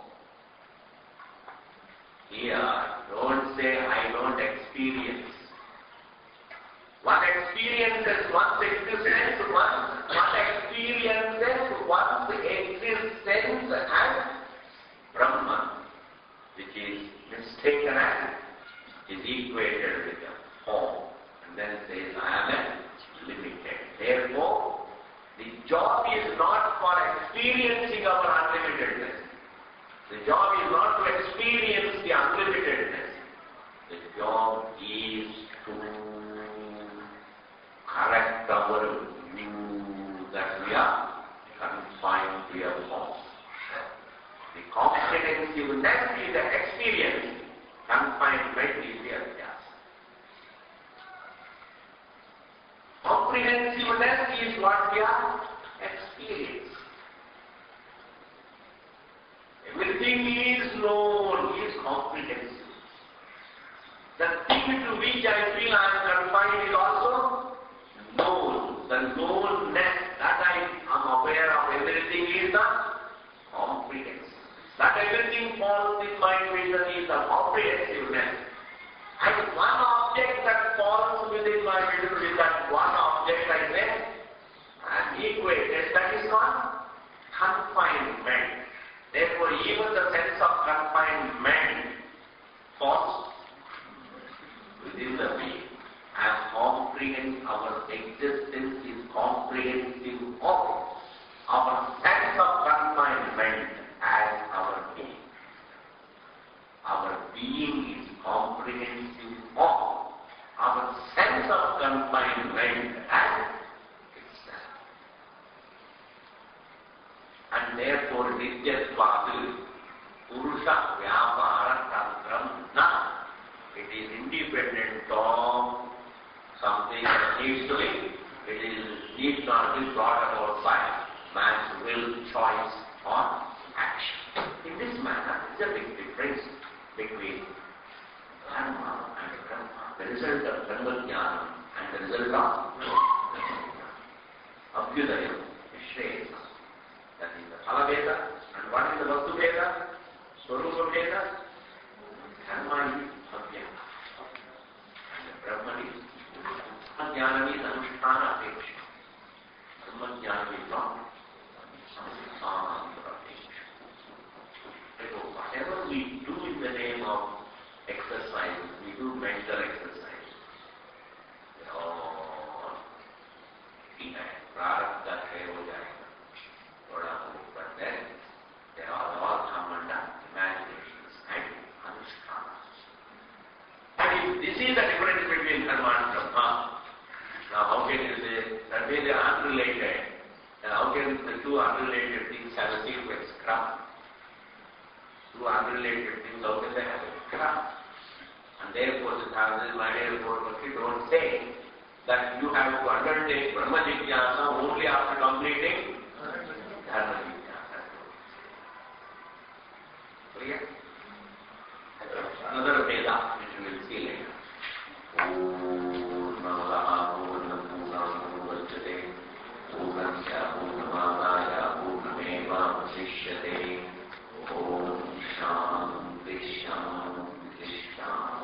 here, don't say I don't experience. One experiences one's existence, one experiences one's existence as Brahman, which is mistaken as, is equated with a form, and then says I am limited. Therefore, the job is not for experiencing our unlimitedness. The job is not to experience the unlimitedness. The job is to correct our view that we are confined to a form. The comprehensiveness is the experience, confinement is the adhyasa. Comprehensiveness is what we are experiencing. Everything is known, is comprehensive. The thing to which I feel I am confined is also known. The knownness that I am aware of everything is the comprehensive. That everything falls in my vision is the comprehensiveness. And one object that falls within my vision is that one object I say and equated, that is called confinement. Therefore, even the sense of confinement falls within the being. As comprehend our existence is comprehensive of our sense of confinement as our being. Our being is comprehensive of our sense of confinement as itself. And therefore, Nityatvad Purusha Vyapara Tantram Na. It is independent of something that needs to be. Needs not be brought about by man's will, choice, or action. In this manner, there is a big difference between dharma and karma. The result of karma jnana and the result of abhyudaya, Shreyasa. That is the phala veda. And what is the vastu veda? Swarupa veda. Dharma is abhyaya. And the Brahman is jnana is anusthana apeksha. Karma jnana is not anusthana apeksha. So whatever we do in the name of exercise, we do mental exercise. और ठीक है, प्रारब्ध है हो जाएगा, थोड़ा बहुत, but then they are all come under imaginations and anushthana. And this is the difference between karma and brahma. Now how can you say that they are unrelated? And how can the two unrelated things have a sequence? Krama. Two unrelated things, how can they have a krama? And therefore the Thousands, my dear Purvaki, don't say that you have to undertake Brahma Jigyasa only after completing Dharma Jigyasa. Clear? Another Veda which we will see later. Purnamadaha Purnapurnam Purnavachyate Purnasya Purnamadaya Purnameva Vasishyate Om Shanti Shanti Shanti.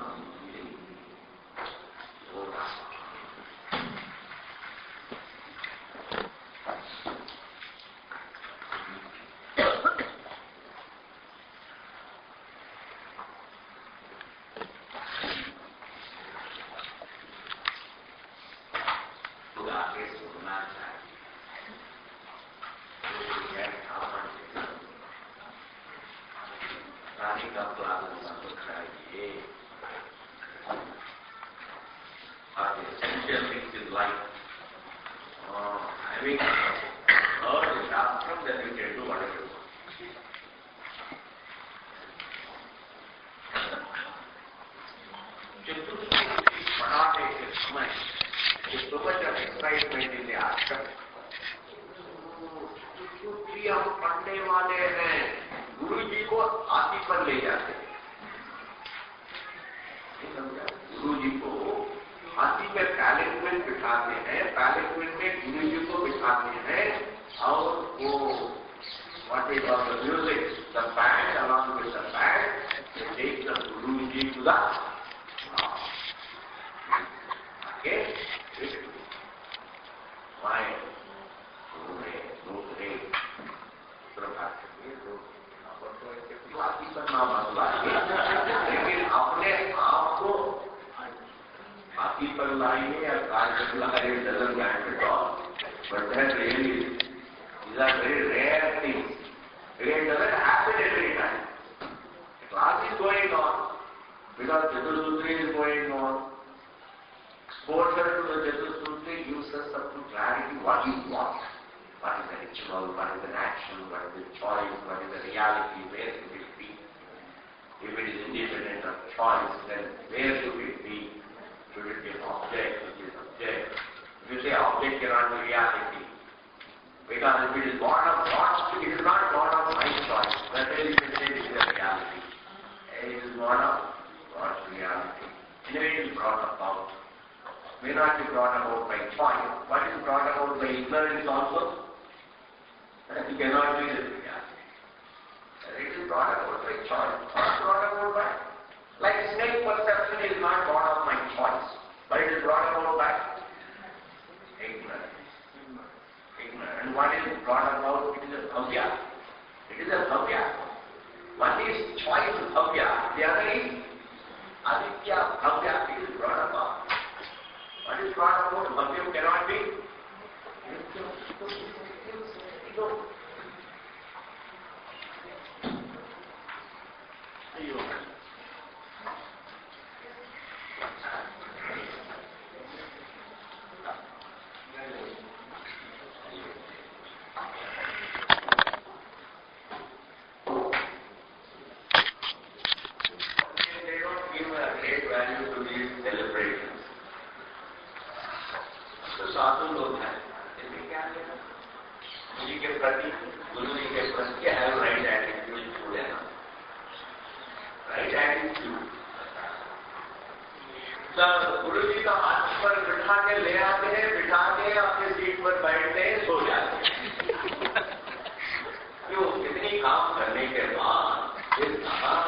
इतनी काम करने के बाद फिर कहाँ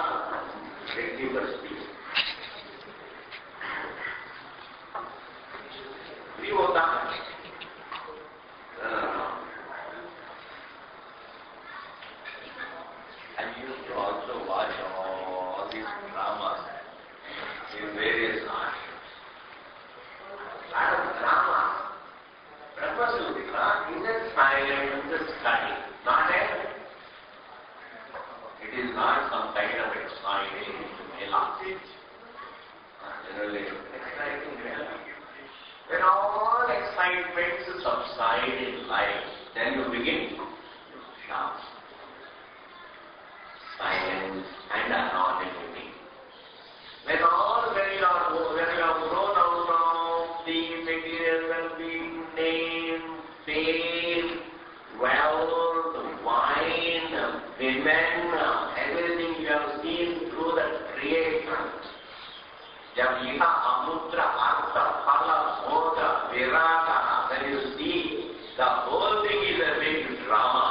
व्यक्ति बचती है? भी होता है। I used to also watch all these dramas in various ashrams. A lot of drama. Brahmasudra is a silent study, not a. It is not some kind of exciting mela. Generally, exciting mela. When all excitements subside in life, then you begin to shout. Silence and anonymity. When you are grown out of the material well-being, name, fame, wealth, wine, women, everything you have seen through the creation. Jab iha amutra artha phala bhoga virata, when you see the whole thing is a big drama.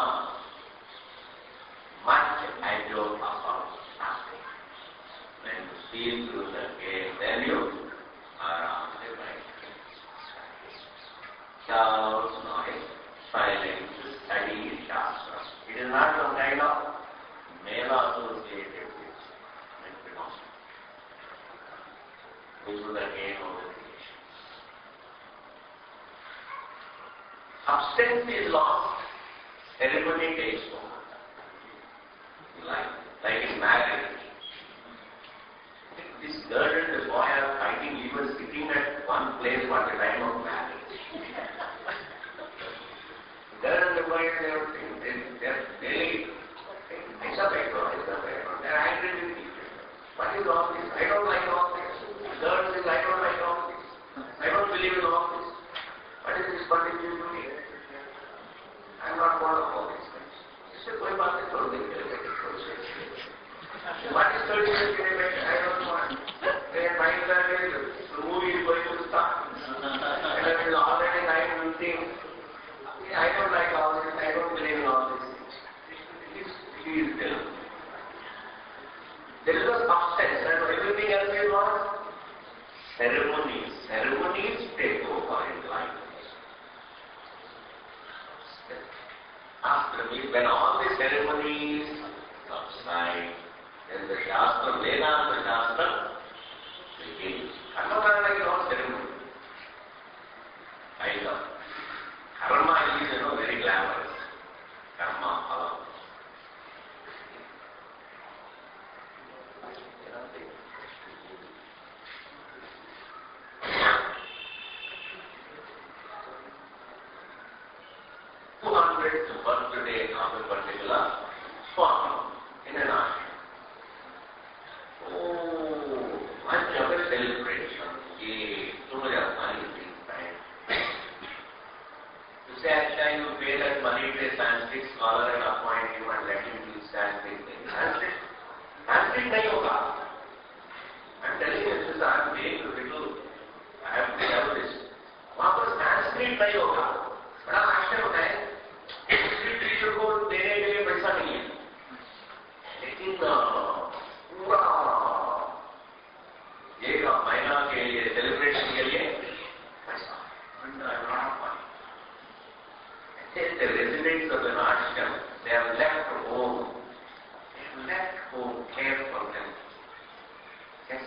Much ado about nothing. When you see through the gate, then you are on the right. Shout, noise, silence, study, shastra. It is not some kind of mela associated with philosophy. Into the game of the creation. Substance is lost, ceremony takes over. Like in marriage. This girl and the boy are fighting even sitting at one place for the time of marriage. Girl and the boy they are really it's a background. They are angry with each other. What is all this? I don't like all this. Girl says I don't like all this. I don't believe in all this. What is this? What is you doing? I am not fond of all these things. इससे कोई बात नहीं छोड़ देंगे. What is 30 minutes? I don't want. Their minds are very good. The movie is going to start. And it is already 9:15. I don't like all this. I don't believe in all these things. Please tell me. There is a substance and everything else is what? Ceremonies. Ceremonies take over in life. After me, when all the ceremonies subside, then the Shastra, Vedanta Shastra begins. Karma is not ceremony. I love. Karma is, very glamorous. Karma, phala. Birthday of a particular Swami in an ashram. Oh, much of a celebration. Too much of money is being spent. You say, Akshay, you pay that money to a Sanskrit scholar and appoint him and let him do Sanskrit thing. Sanskrit nahi hoga. I'm telling you, since I'm paying to people, I have to tell this. वहाँ पर Sanskrit nahi hoga. बड़ा आश्चर्य होता है. Teacher को देने के लिए पैसा नहीं है, लेकिन पूरा एक महीना के लिए सेलिब्रेशन के लिए पैसा. The residents of an ashram, they have left home. They have left home, care for them. Yes.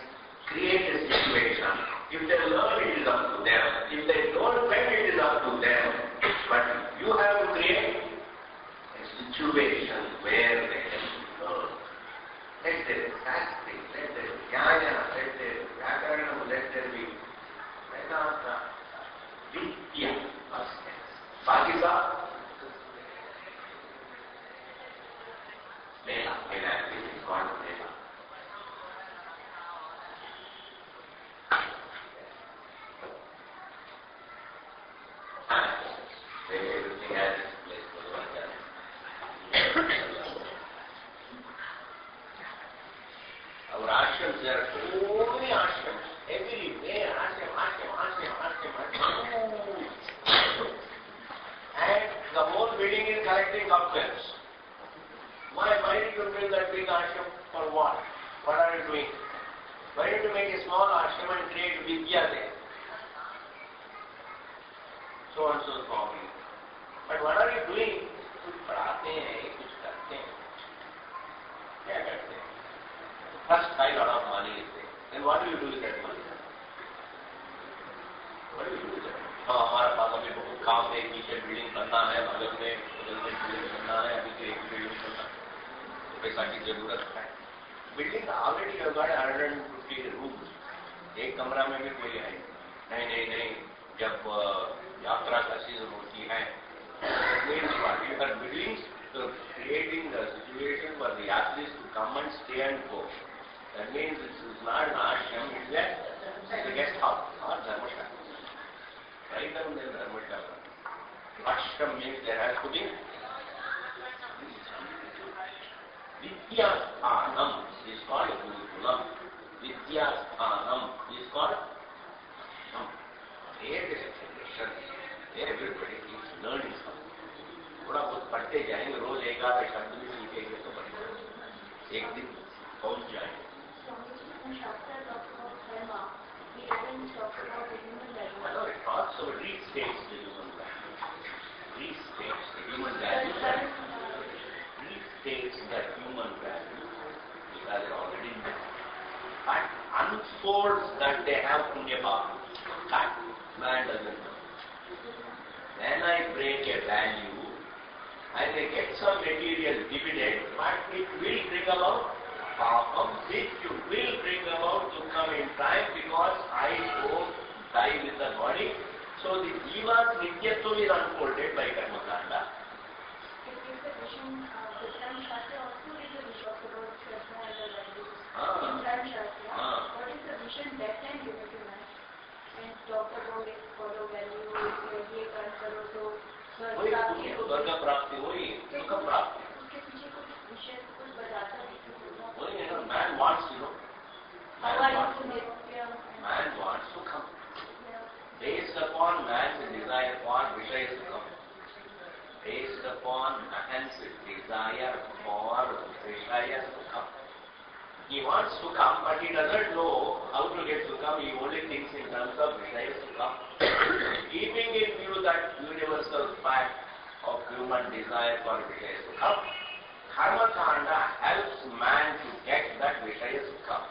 Create a situation. If they learn, it is up to them. If they don't learn, it is up to them. But you have to create a situation where they can learn. Let there be Sanskrit, let there be Jnana, let there be Vyakaranam, let there be Vedanta, Vidya, Bhagisa, Mela, this is called Mela. Everything has its place for like that. Our ashrams, there are so many ashrams. Everywhere, ashram. And the whole building is collecting cobwebs. why did you build that big ashram? For what? What are you doing? Why did you make a small ashram and create Vidya there? So and so Swami. But what are you doing? कुछ पढ़ाते हैं, कुछ करते हैं. क्या करते हैं? First buy a lot of money is there. Then what do you do with that money? What do you do with that? हमारा पास अभी बहुत काम है, पीछे बिल्डिंग बनना है, बगल में बिल्डिंग बनना है, अभी तो एक बिल्डिंग बनना है, पैसा की जरूरत है. Building already you got 150 rooms. एक कमरा में भी कोई है नहीं. जब यात्रा का सीजन होती है, बिल्डिंग्स तो creating the situation for the athletes to come and stay and go. That means it's not an ashram, it's a guest house or dharmashala. Right down there, dharmashala. Ashram means there has to be Vidyasthanam is called Gurukulam. Vidyasthanam is called there is a tradition. There everybody is learning something. थोड़ा बहुत पढ़ते जाएंगे, रोज एक आध शब्द भी सीखेंगे तो बढ़िया, एक दिन पहुंच जाएंगे. Hello, it also restates the human value. Restates the human value. Restates the human value because it already knows. But unfolds that they have punya bhav. That man doesn't know. Then I break a value. I may get some material dividend, but it will bring about papam, which will bring about dukkha in time because I don't die with the body. So the jiva's nityatva is unfolded by karma kanda. It is the vision, the Dharma Shastra also is a vision about Shraddha and the values. In Dharma Shastra, what is the vision that time given to man? And talk about it, follow values, ये कर्म करो तो स्वर्ग प्राप्ति हुई, सुख प्राप्ति. उसके पीछे कुछ विषय कुछ बताता है. वही है ना, man wants to know. Man wants to come. Based upon man's desire for Vishaya Sukham. Based upon man's desire for Vishaya Sukham. He wants to come, but he doesn't know how to get Sukham. He only thinks in terms of Vishaya Sukham. Keeping in view that universal fact of human desire for Vishaya Sukham, Karma Kanda helps man to get that Vishaya Sukham.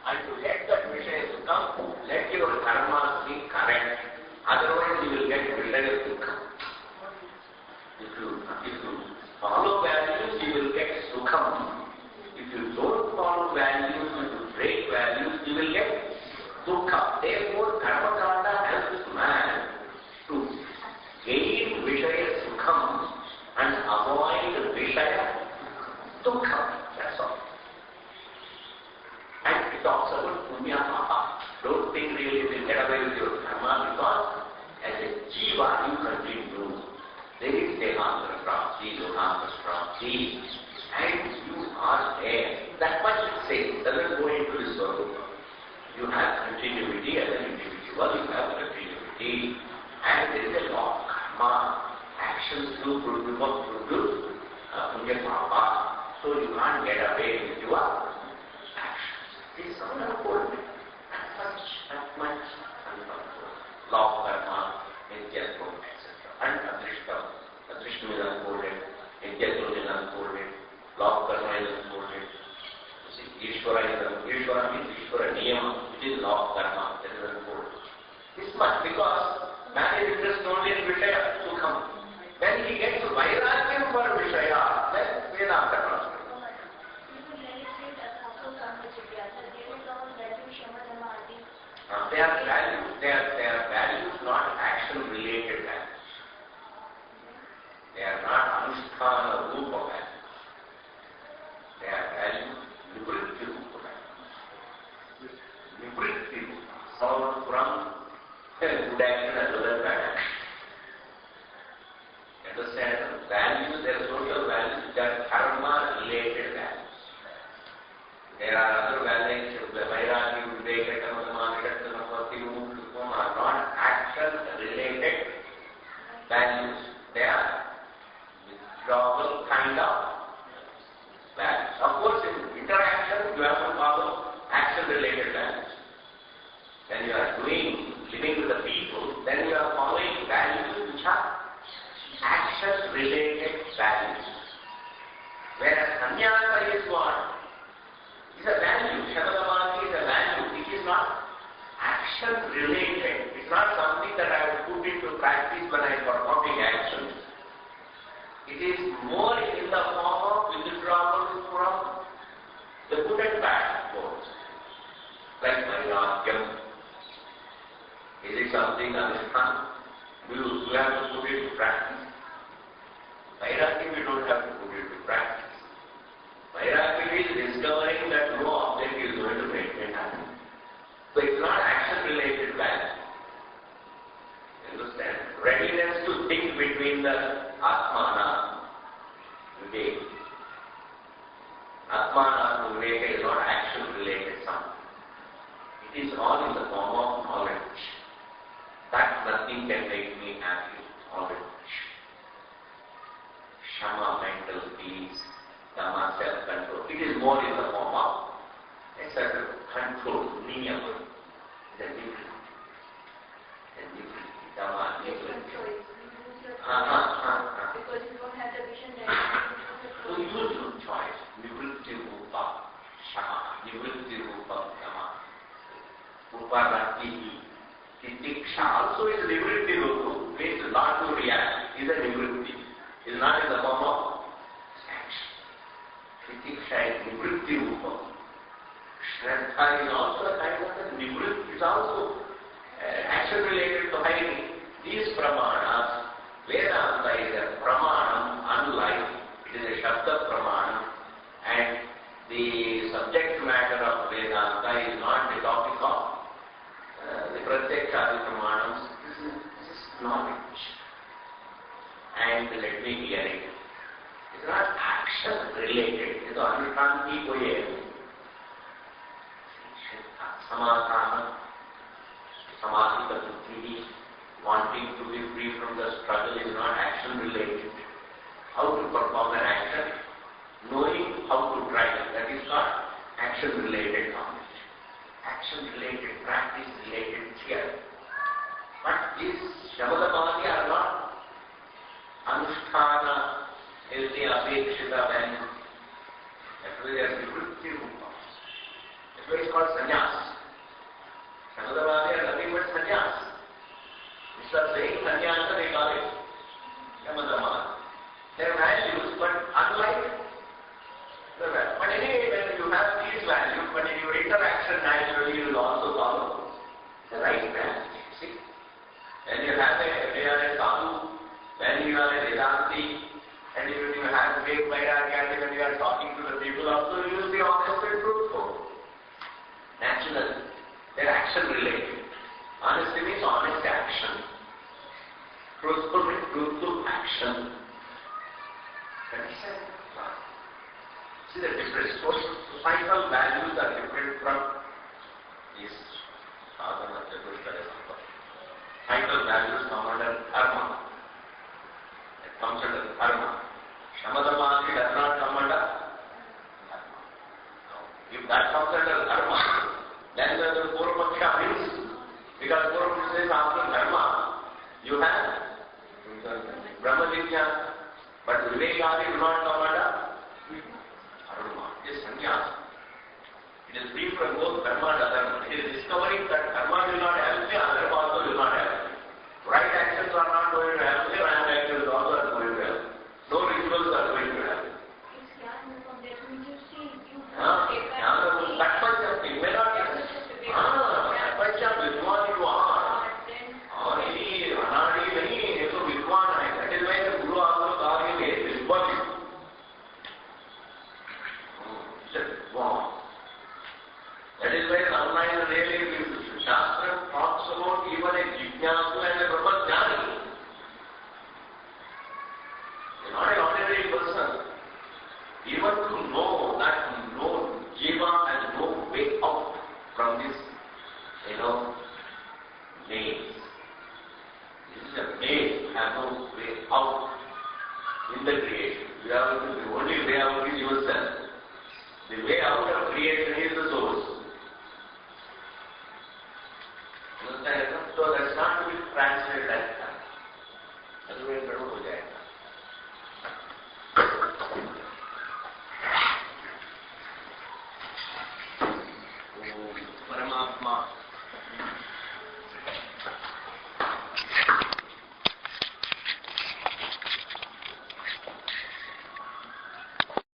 And to get that Vishaya Sukham, let your karma be correct. Otherwise you will get Vishaya Sukham. If you follow values, you will get Sukham. If you don't follow values, if you break values, you will get Dukkha. Therefore, Karma Kanda helps man to gain Vishaya Sukham and avoid Vishaya Dukkha. That's all. And it talks about Punya Papa. Don't think really you will get away with your karma because as a jiva you continue. There is Devantara Prapti, Lokantara Prapti, and you are there. That much it says. Doesn't go into this sort. You have continuity as an individual, you have continuity, and there is a law of karma. Actions do produce Punya Papa. So you can't get away with your actions. This is unfolding. That much unfolding. Law of karma, Nityatvam, etc. And Adrishtam. Adrishtam is unfolded. Nityatvam is unfolded. Law of karma is unfolded. See, Ishvara means Ishvara Niyama, which is law of karma, that is unfolded. This much because man is interested only in Vishaya Sukham. When he gets Vairagya for Vishaya, then Vedanta comes. They are values. They are values, not action-related values. They are not Anusthana Rupa values. They are values, Nivritti Rupa values. Nivritti Rupa. Some from good action as well as bad action. Understand? Values, their social values Sannyasa is what? It's a value. Shamadamati is a value. It is not action related. It's not something that I have put into practice when I am performing actions. It is more in the form of withdrawal from the good and bad both. Like Vairagyam. Is it something Anushthan? You have to put it to practice. Vairagyam you don't have to put it to practice. Vairagyam is discovering that no object is going to make it happen. So it's not action-related value. Understand? Readiness to think between the Atmana, Vivek. Atmana, Vivek is not action-related something. It is all in the form of knowledge. That nothing can make me happy. Knowledge. Shama, mental peace. Dhamma, self-control. It is more in the form of a certain control, niyama. The liberty. Dhamma, liberty. Because you don't have the vision that so use your choice. Nivritti rupa, shama. Nivritti rupa, dhamma. Uparati. Titiksha also is nivritti rupa. Means not to react. Is a nivritti. Is not in the form of action. Titiksha is nivritti rupa. Shraddha is also a kind of a nivritti. Is also action related to hiding. These pramanas, Vedanta is a pramanam, unlike it is a Shabda pramanam, and the subject matter of Vedanta is not the topic of the Pratyaksha pramanams. This is knowledge. And let me clear it. It's not action related. It's Anushanti Koye. Samadhana, Samadhika Buddhi, wanting to be free from the struggle is not action related. How to perform an action, knowing how to drive, that is not action related knowledge. Action related, practice related theory. But these Shamadamati are not Anusthana, Ilti, Apekshita, value. That's why they are Nivritti Rupa. That's why it's called sannyas. Shamadamati are nothing but sannyas. Instead of saying sannyasa, they call it Shamadamati. They are values, but unlike the value. But anyway, when you have these values, but in your interaction naturally you will also follow the right value. See? When you have a sadhu, when you are a Vedanti, and even you have great vairagya, when you are talking to the people also, you will be honest and truthful. Naturally, they are action related. Honesty means honest action. Truthful means truthful action. See the difference. Societal values are different from these sadhana. Societal values come under dharma. It comes under dharma. Shamadamati does not come under dharma. If that comes under dharma, then the Purvapaksha wins. Because Purvapaksha says after dharma, you have Brahma-Vidya. But Vivekadi do not come under dharma. It is sannyasa. It is free from both dharma and adharma. It is discovering that dharma will not help me, adharma also will not help me. Right actions are not going to help me, wrong actions also are going to help me. No rituals are going to help me. it's jnana from that means you see, you Jnana from Tatpachya, it may not help. Tatpachya, Vidwan you are. Anadi nahi, ye to Vidwan hai. That is why the Guru also called him a Vidwan. That is why Ramana really Shastra talks about even a Jignasu and a Brahmajnani. He is not an ordinary person. Even to know that no Jiva has no way out from this, maze. This is a maze, you have no way out in the creation. The only way out is yourself. The way out of creation is the source. Understand? So that's not to be translated like that. Otherwise, it will go.